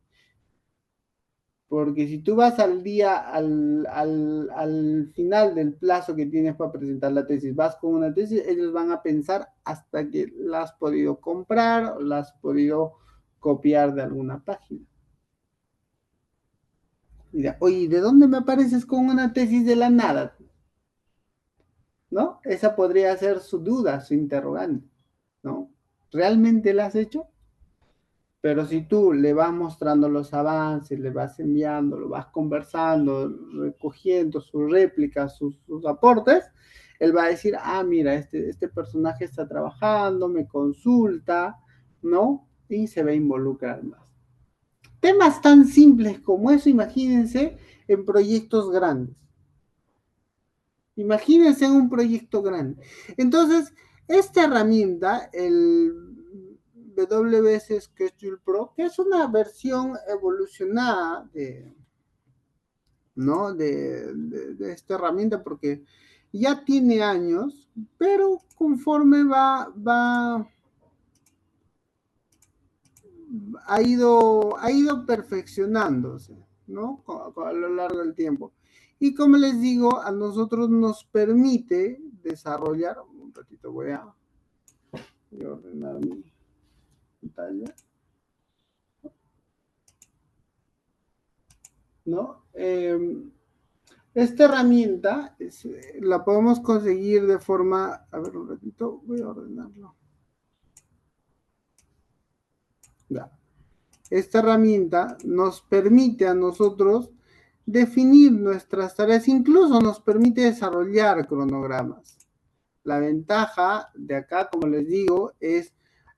Porque si tú vas al día, al final del plazo que tienes para presentar la tesis, vas con una tesis, ellos van a pensar hasta que la has podido comprar o la has podido copiar de alguna página. Mira, oye, ¿de dónde me apareces con una tesis de la nada? ¿No? Esa podría ser su duda, su interrogante, ¿no? ¿Realmente la has hecho? Pero si tú le vas mostrando los avances, le vas enviando, lo vas conversando, recogiendo sus réplicas, sus aportes, él va a decir, mira, este personaje está trabajando, me consulta, ¿no? Y se va a involucrar más. Temas tan simples como eso, imagínense en proyectos grandes. Imagínense en un proyecto grande. Entonces, esta herramienta, el WS Schedule Pro, que es una versión evolucionada ¿no? de esta herramienta, porque ya tiene años, pero conforme ha ido perfeccionándose, ¿no? A lo largo del tiempo. Y como les digo, a nosotros nos permite desarrollar, un ratito voy a ordenar mi pantalla, ¿no? Esta herramienta la podemos conseguir de forma, a ver un ratito, voy a ordenarlo. Ya. Esta herramienta nos permite a nosotros definir nuestras tareas, incluso nos permite desarrollar cronogramas. La ventaja de acá, como les digo, es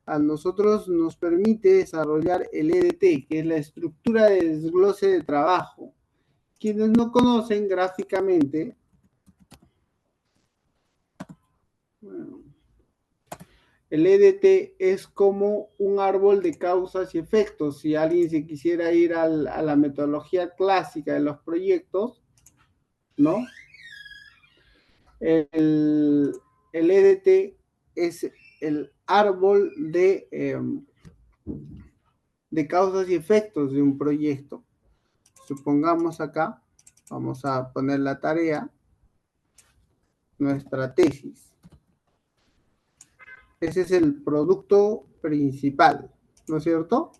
a nosotros nos permite desarrollar el EDT, que es la estructura de desglose de trabajo. Quienes no conocen gráficamente, bueno, el EDT es como un árbol de causas y efectos. Si alguien se quisiera ir a la metodología clásica de los proyectos, ¿no? El EDT es el árbol de causas y efectos de un proyecto. Supongamos acá, vamos a poner la tarea, nuestra tesis. Ese es el producto principal, ¿no es cierto?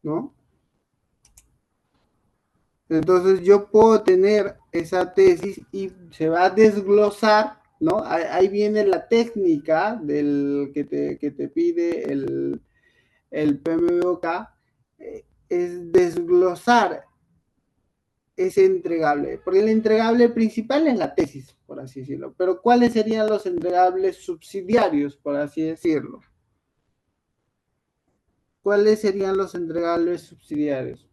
¿No? Entonces yo puedo tener esa tesis y se va a desglosar, ¿no? Ahí viene la técnica del que te pide el PMBOK, es desglosar ese entregable, porque el entregable principal es la tesis, por así decirlo, pero ¿cuáles serían los entregables subsidiarios, por así decirlo? ¿Cuáles serían los entregables subsidiarios?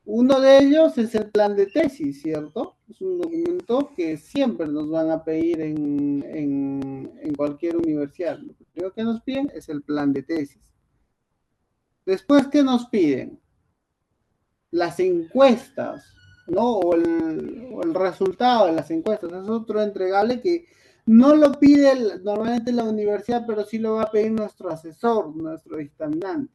Uno de ellos es el plan de tesis, ¿cierto? Es un documento que siempre nos van a pedir en cualquier universidad. Lo primero que nos piden es el plan de tesis. Después, ¿qué nos piden? Las encuestas, ¿no? O el resultado de las encuestas. Es otro entregable que no lo pide normalmente la universidad, pero sí lo va a pedir nuestro asesor, nuestro dictaminante.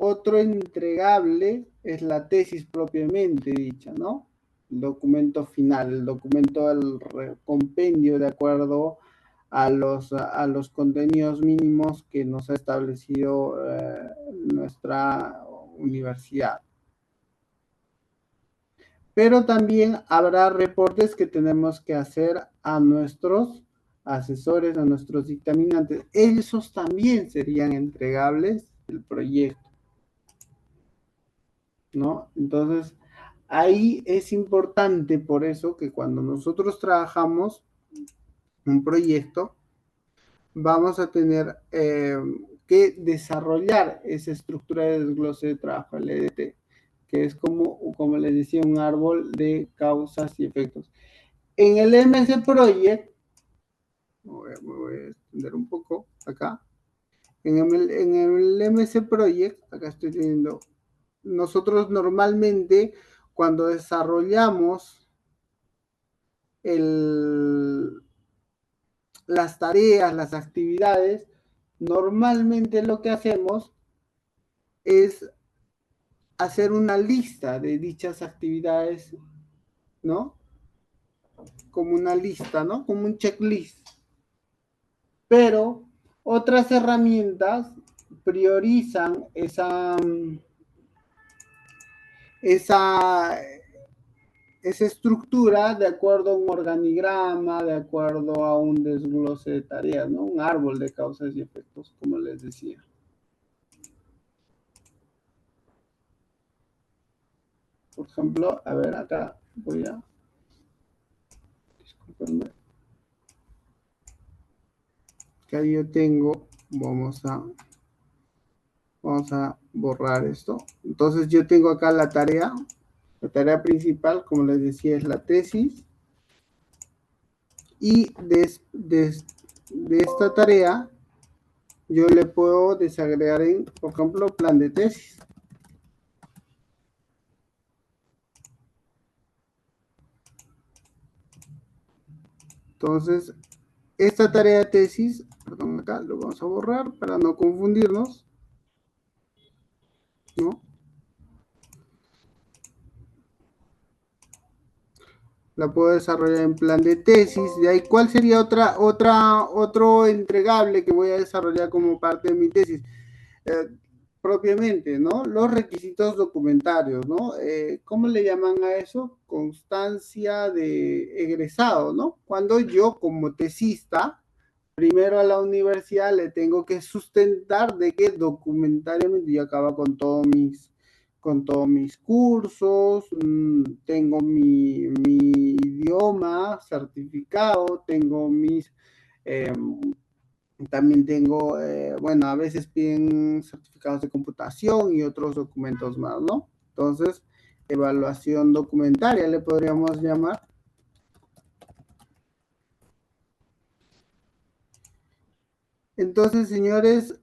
Otro entregable es la tesis propiamente dicha, ¿no? El documento final, el documento del compendio de acuerdo a los contenidos mínimos que nos ha establecido nuestra universidad. Pero también habrá reportes que tenemos que hacer a nuestros asesores, a nuestros dictaminantes. Esos también serían entregables del proyecto. ¿no? Entonces, ahí es importante por eso que cuando nosotros trabajamos un proyecto, vamos a tener que desarrollar esa estructura de desglose de trabajo, el EDT, que es como les decía, un árbol de causas y efectos. En el MS Project, me voy a extender un poco acá, en el MS Project, acá estoy teniendo, nosotros normalmente cuando desarrollamos el, las tareas, las actividades, normalmente lo que hacemos es hacer una lista de dichas actividades, ¿no? Como una lista, ¿no? Como un checklist. Pero otras herramientas priorizan esa, esa estructura de acuerdo a un organigrama, de acuerdo a un desglose de tareas, ¿no? Un árbol de causas y efectos, como les decía. Por ejemplo, a ver, acá voy a... Disculpenme. Acá yo tengo, vamos a borrar esto. Entonces yo tengo acá la tarea principal, como les decía, es la tesis. Y de esta tarea yo le puedo desagregar en, por ejemplo, plan de tesis. Entonces, esta tarea de tesis, perdón, acá lo vamos a borrar para no confundirnos, ¿no? La puedo desarrollar en plan de tesis. De ahí, ¿cuál sería otro entregable que voy a desarrollar como parte de mi tesis? Eh, Propiamente, ¿no? Los requisitos documentarios, ¿no? ¿Cómo le llaman a eso? Constancia de egresado, ¿no? Cuando yo como tesista, primero a la universidad le tengo que sustentar de que documentariamente yo acabo con todos mis cursos, tengo mi idioma certificado, tengo eh, también tengo, bueno, a veces piden certificados de computación y otros documentos más, ¿no? Entonces, evaluación documentaria le podríamos llamar. Entonces, señores,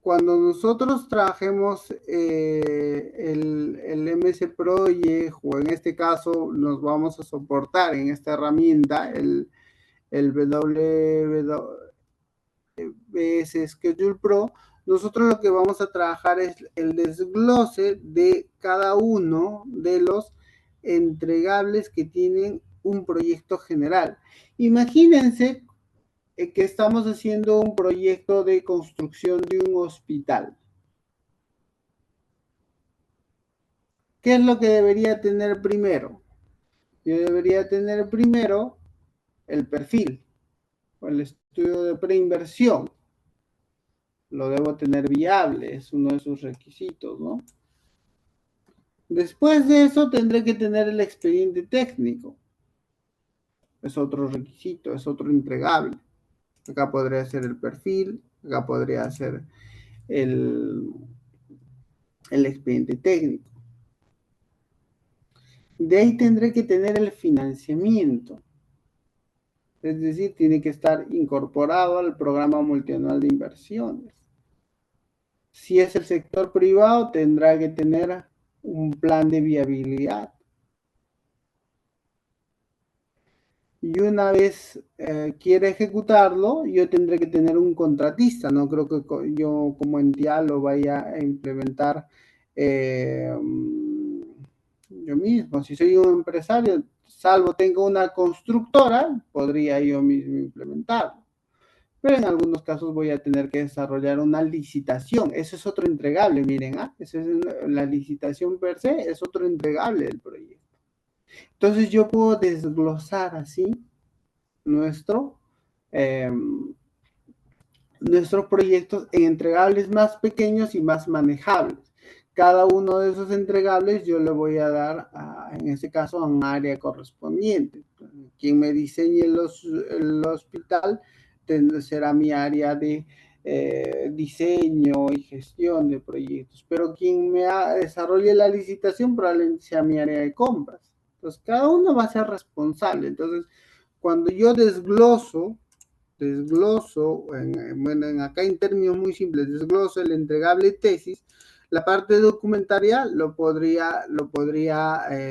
cuando nosotros trabajemos el MS Project o en este caso nos vamos a soportar en esta herramienta el WWBS Schedule Pro, nosotros lo que vamos a trabajar es el desglose de cada uno de los entregables que tienen un proyecto general. Imagínense que estamos haciendo un proyecto de construcción de un hospital. ¿Qué es lo que debería tener primero? Yo debería tener primero el perfil o el estudio de preinversión. Lo debo tener viable, es uno de sus requisitos, ¿no? Después de eso tendré que tener el expediente técnico. Es otro requisito, es otro entregable. Acá podría ser el perfil, acá podría ser el, el expediente técnico. De ahí tendré que tener el financiamiento. Es decir, tiene que estar incorporado al programa multianual de inversiones. Si es el sector privado, tendrá que tener un plan de viabilidad. Y una vez quiera ejecutarlo, yo tendré que tener un contratista. No creo que yo como entidad lo vaya a implementar yo mismo. Si soy un empresario, salvo tengo una constructora, podría yo mismo implementarlo. Pero en algunos casos voy a tener que desarrollar una licitación. Eso es otro entregable, miren, ¿ah? Eso es la licitación per se, es otro entregable del proyecto. Entonces yo puedo desglosar así nuestro, eh, nuestros proyectos en entregables más pequeños y más manejables. cada uno de esos entregables yo le voy a dar, en este caso, a un área correspondiente. Quien me diseñe el hospital será mi área de diseño y gestión de proyectos, pero quien desarrolle la licitación probablemente sea mi área de compras. Entonces, cada uno va a ser responsable. Entonces, cuando yo desgloso, bueno, acá en términos muy simples, desgloso el entregable tesis, la parte documentaria lo podría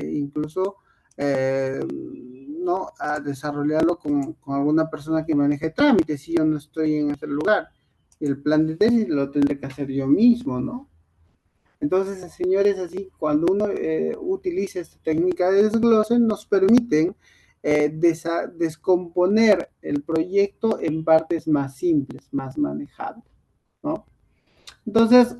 incluso no a desarrollarlo con alguna persona que maneje trámites si yo no estoy en ese lugar. Y el plan de tesis lo tendré que hacer yo mismo, ¿no? Entonces, señores, así, cuando uno utiliza esta técnica de desglose, nos permiten descomponer el proyecto en partes más simples, más manejables, ¿no? Entonces,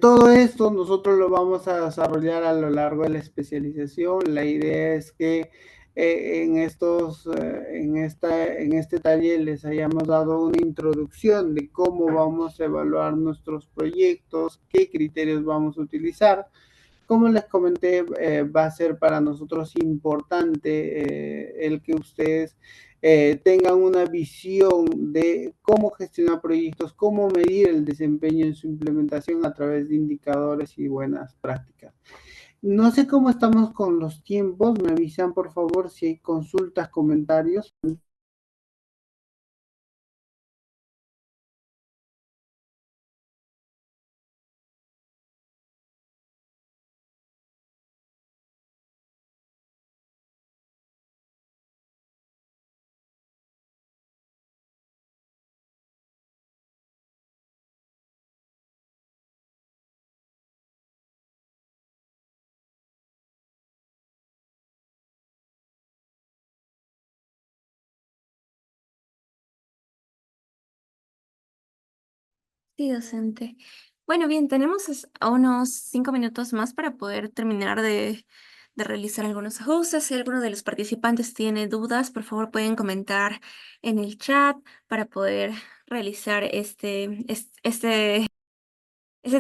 todo esto nosotros lo vamos a desarrollar a lo largo de la especialización. La idea es que en este taller les hayamos dado una introducción de cómo vamos a evaluar nuestros proyectos, qué criterios vamos a utilizar. Como les comenté, va a ser para nosotros importante el que ustedes tengan una visión de cómo gestionar proyectos, cómo medir el desempeño en su implementación a través de indicadores y buenas prácticas. No sé cómo estamos con los tiempos, me avisan por favor si hay consultas, comentarios. Sí, docente. Bueno, bien, tenemos unos 5 minutos más para poder terminar de realizar algunos ajustes. Si alguno de los participantes tiene dudas, por favor pueden comentar en el chat para poder realizar este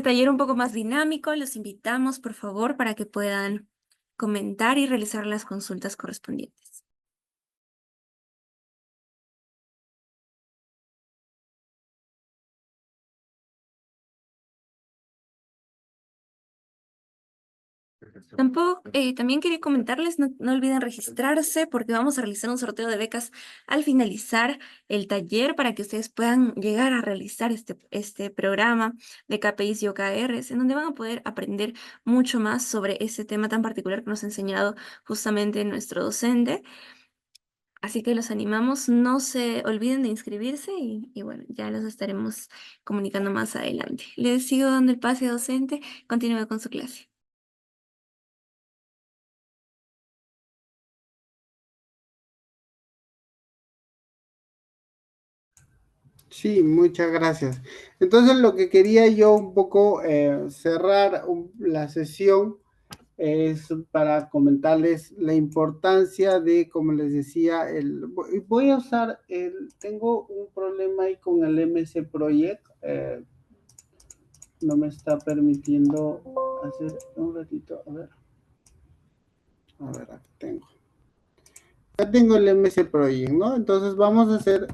taller un poco más dinámico. Los invitamos, por favor, para que puedan comentar y realizar las consultas correspondientes. Tampoco, también quería comentarles, no olviden registrarse porque vamos a realizar un sorteo de becas al finalizar el taller para que ustedes puedan llegar a realizar este programa de KPIs y OKRs, en donde van a poder aprender mucho más sobre ese tema tan particular que nos ha enseñado justamente nuestro docente. Así que los animamos, no se olviden de inscribirse y bueno, ya los estaremos comunicando más adelante. Les sigo dando el pase, docente, continúe con su clase. Sí, muchas gracias. Entonces, lo que quería yo un poco cerrar la sesión es para comentarles la importancia de, como les decía, voy a usar tengo un problema ahí con el MS Project, no me está permitiendo hacer un ratito, aquí tengo. Acá tengo el MS Project, ¿no? Entonces vamos a hacer,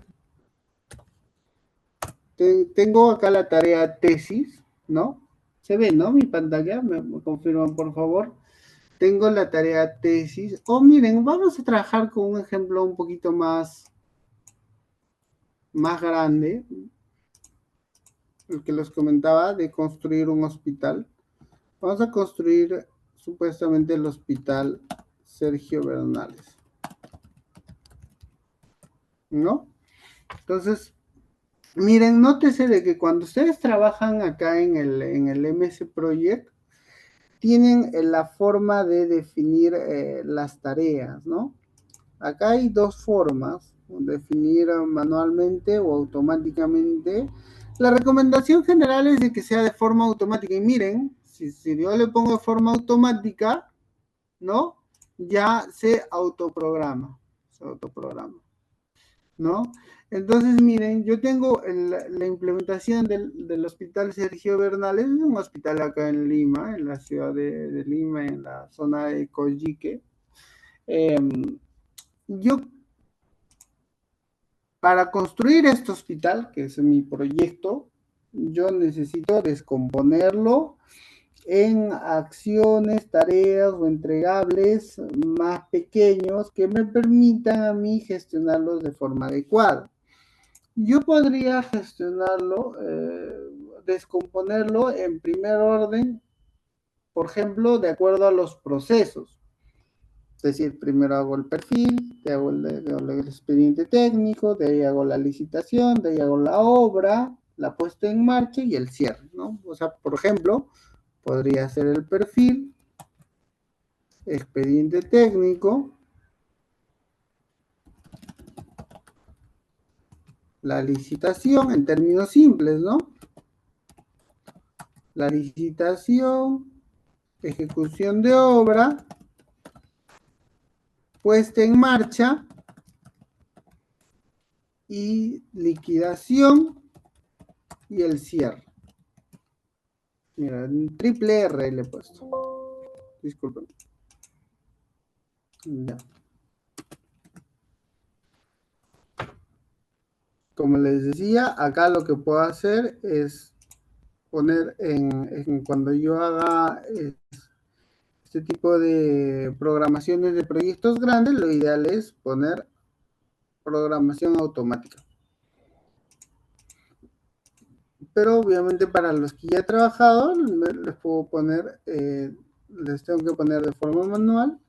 tengo acá la tarea tesis, ¿no? Se ve, ¿no? Mi pantalla, me confirman por favor. Tengo la tarea tesis. Oh, miren, vamos a trabajar con un ejemplo un poquito más grande, el que les comentaba de construir un hospital. Vamos a construir supuestamente el hospital Sergio Bernales, ¿no? Entonces, miren, nótese de que cuando ustedes trabajan acá en el MS Project, tienen la forma de definir las tareas, ¿no? Acá hay dos formas, definir manualmente o automáticamente. La recomendación general es de que sea de forma automática. Y miren, si yo le pongo de forma automática, ¿no? Ya se autoprograma, ¿no? Entonces, miren, yo tengo la implementación del Hospital Sergio Bernales, es un hospital acá en Lima, en la ciudad de Lima, en la zona de Coyique. Yo, para construir este hospital, que es mi proyecto, yo necesito descomponerlo en acciones, tareas o entregables más pequeños que me permitan a mí gestionarlos de forma adecuada. Yo podría gestionarlo, descomponerlo en primer orden, por ejemplo, de acuerdo a los procesos. Es decir, primero hago el perfil, de hago el expediente técnico, de ahí hago la licitación, de ahí hago la obra, la puesta en marcha y el cierre, ¿no? O sea, por ejemplo, podría ser el perfil, expediente técnico, la licitación en términos simples, ¿no? La licitación, ejecución de obra, puesta en marcha y liquidación y el cierre. Mira, triple R le he puesto. Disculpen. Ya. Como les decía, acá lo que puedo hacer es poner cuando yo haga este tipo de programaciones de proyectos grandes, lo ideal es poner programación automática. Pero obviamente para los que ya he trabajado, les puedo poner, les tengo que poner de forma manual.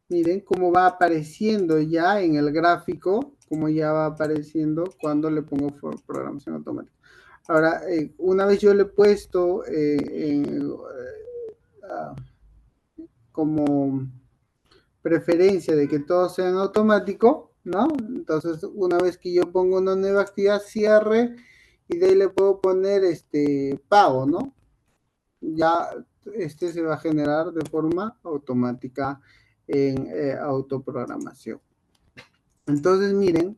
Miren cómo va apareciendo ya en el gráfico, cómo ya va apareciendo cuando le pongo programación automática. Ahora, una vez yo le he puesto como preferencia de que todo sea en automático, ¿no? Entonces, una vez que yo pongo una nueva actividad, cierre, y de ahí le puedo poner pago, ¿no? Ya se va a generar de forma automática en autoprogramación. Entonces, miren,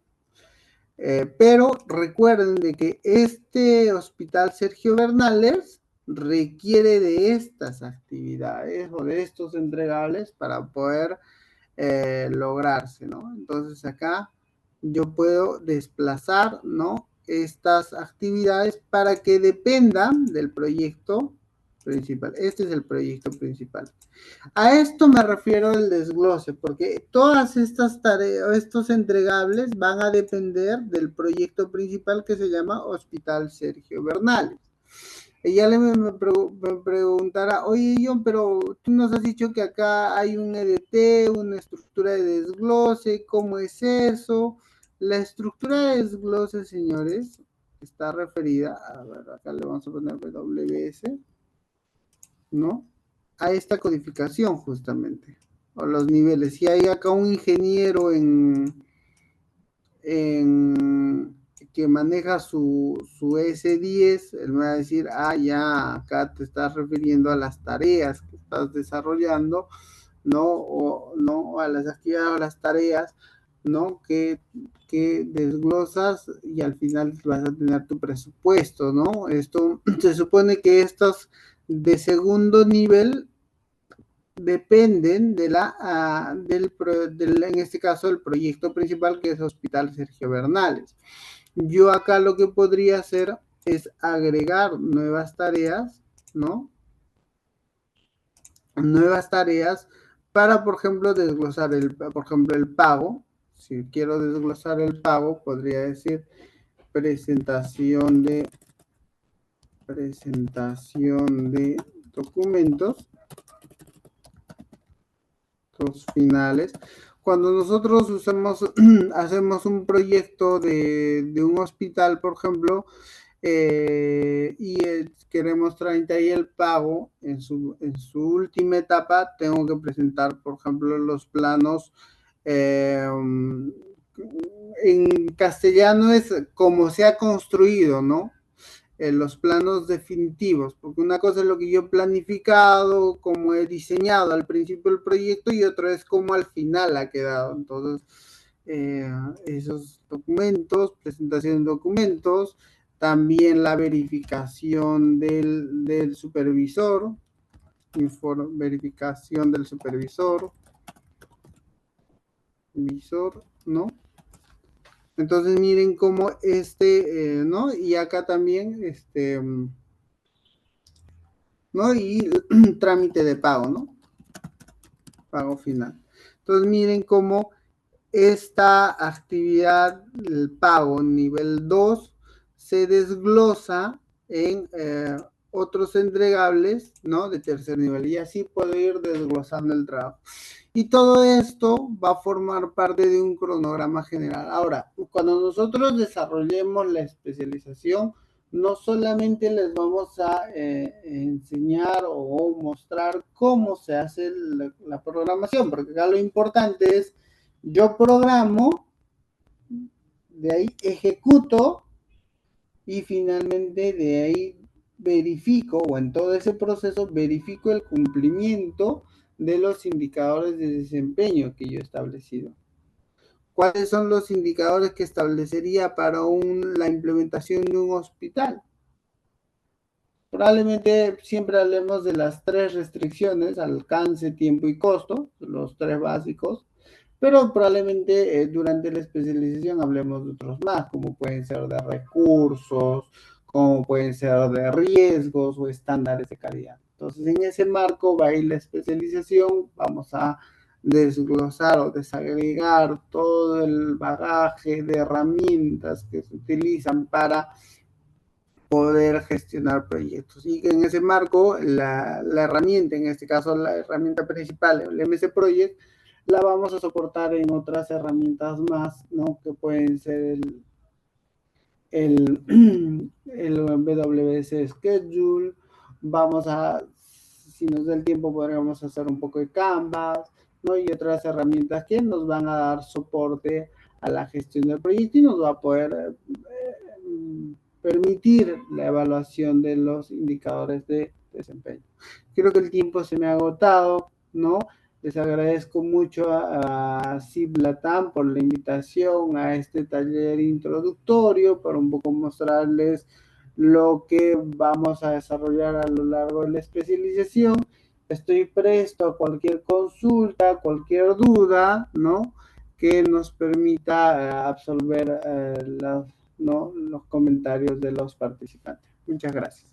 pero recuerden de que este hospital Sergio Bernales requiere de estas actividades o de estos entregables para poder lograrse, ¿no? Entonces acá yo puedo desplazar, ¿no? Estas actividades para que dependan del proyecto principal. Este es el proyecto principal. A esto me refiero al desglose, porque todas estas tareas, estos entregables van a depender del proyecto principal que se llama Hospital Sergio Bernales. Ella me preguntará, oye John, pero tú nos has dicho que acá hay un EDT, una estructura de desglose, ¿cómo es eso? La estructura de desglose, señores, está referida, a ver, acá le vamos a poner WS, ¿no? A esta codificación justamente, o los niveles. Si hay acá un ingeniero que maneja su S10, él me va a decir, ya, acá te estás refiriendo a las tareas que estás desarrollando, ¿no? O no a las actividades o las tareas, ¿no? Que desglosas y al final vas a tener tu presupuesto, ¿no? Esto se supone que estos de segundo nivel dependen en este caso, del proyecto principal que es Hospital Sergio Bernales. Yo acá lo que podría hacer es agregar nuevas tareas, ¿no? Nuevas tareas para, por ejemplo, desglosar por ejemplo, el pago. Si quiero desglosar el pago, podría decir presentación de documentos finales. Cuando nosotros hacemos un proyecto de un hospital, por ejemplo, queremos traer ahí el pago en su última etapa, tengo que presentar, por ejemplo, los planos. En castellano es como se ha construido, ¿no? los planos definitivos, porque una cosa es lo que yo he planificado, cómo he diseñado al principio el proyecto, y otra es cómo al final ha quedado. Entonces, esos documentos, presentación de documentos, también la verificación del supervisor, verificación del supervisor, ¿no? Entonces miren cómo ¿no? Y acá también, ¿no? Y trámite de pago, ¿no? Pago final. Entonces miren cómo esta actividad, el pago nivel 2, se desglosa en otros entregables, ¿no? De tercer nivel. Y así puedo ir desglosando el trabajo. Y todo esto va a formar parte de un cronograma general. Ahora, cuando nosotros desarrollemos la especialización, no solamente les vamos a enseñar o mostrar cómo se hace la programación, porque acá lo importante es, yo programo, de ahí ejecuto y finalmente de ahí verifico, o en todo ese proceso verifico el cumplimiento de los indicadores de desempeño que yo he establecido. ¿Cuáles son los indicadores que establecería para la implementación de un hospital? Probablemente siempre hablemos de las 3 restricciones: alcance, tiempo y costo, los 3 básicos, pero probablemente durante la especialización hablemos de otros más, como pueden ser de recursos, como pueden ser de riesgos o estándares de calidad. Entonces, en ese marco va a ir la especialización. Vamos a desglosar o desagregar todo el bagaje de herramientas que se utilizan para poder gestionar proyectos. Y en ese marco, la herramienta, en este caso la herramienta principal, el MS Project, la vamos a soportar en otras herramientas más, ¿no? Que pueden ser el WS Schedule. Si nos da el tiempo, podríamos hacer un poco de Canvas, ¿no? Y otras herramientas que nos van a dar soporte a la gestión del proyecto y nos va a poder permitir la evaluación de los indicadores de desempeño. Creo que el tiempo se me ha agotado, ¿no? Les agradezco mucho a CIP Latam por la invitación a este taller introductorio para un poco mostrarles lo que vamos a desarrollar a lo largo de la especialización. Estoy presto a cualquier consulta, cualquier duda, ¿no? Que nos permita absolver ¿no? los comentarios de los participantes. Muchas gracias.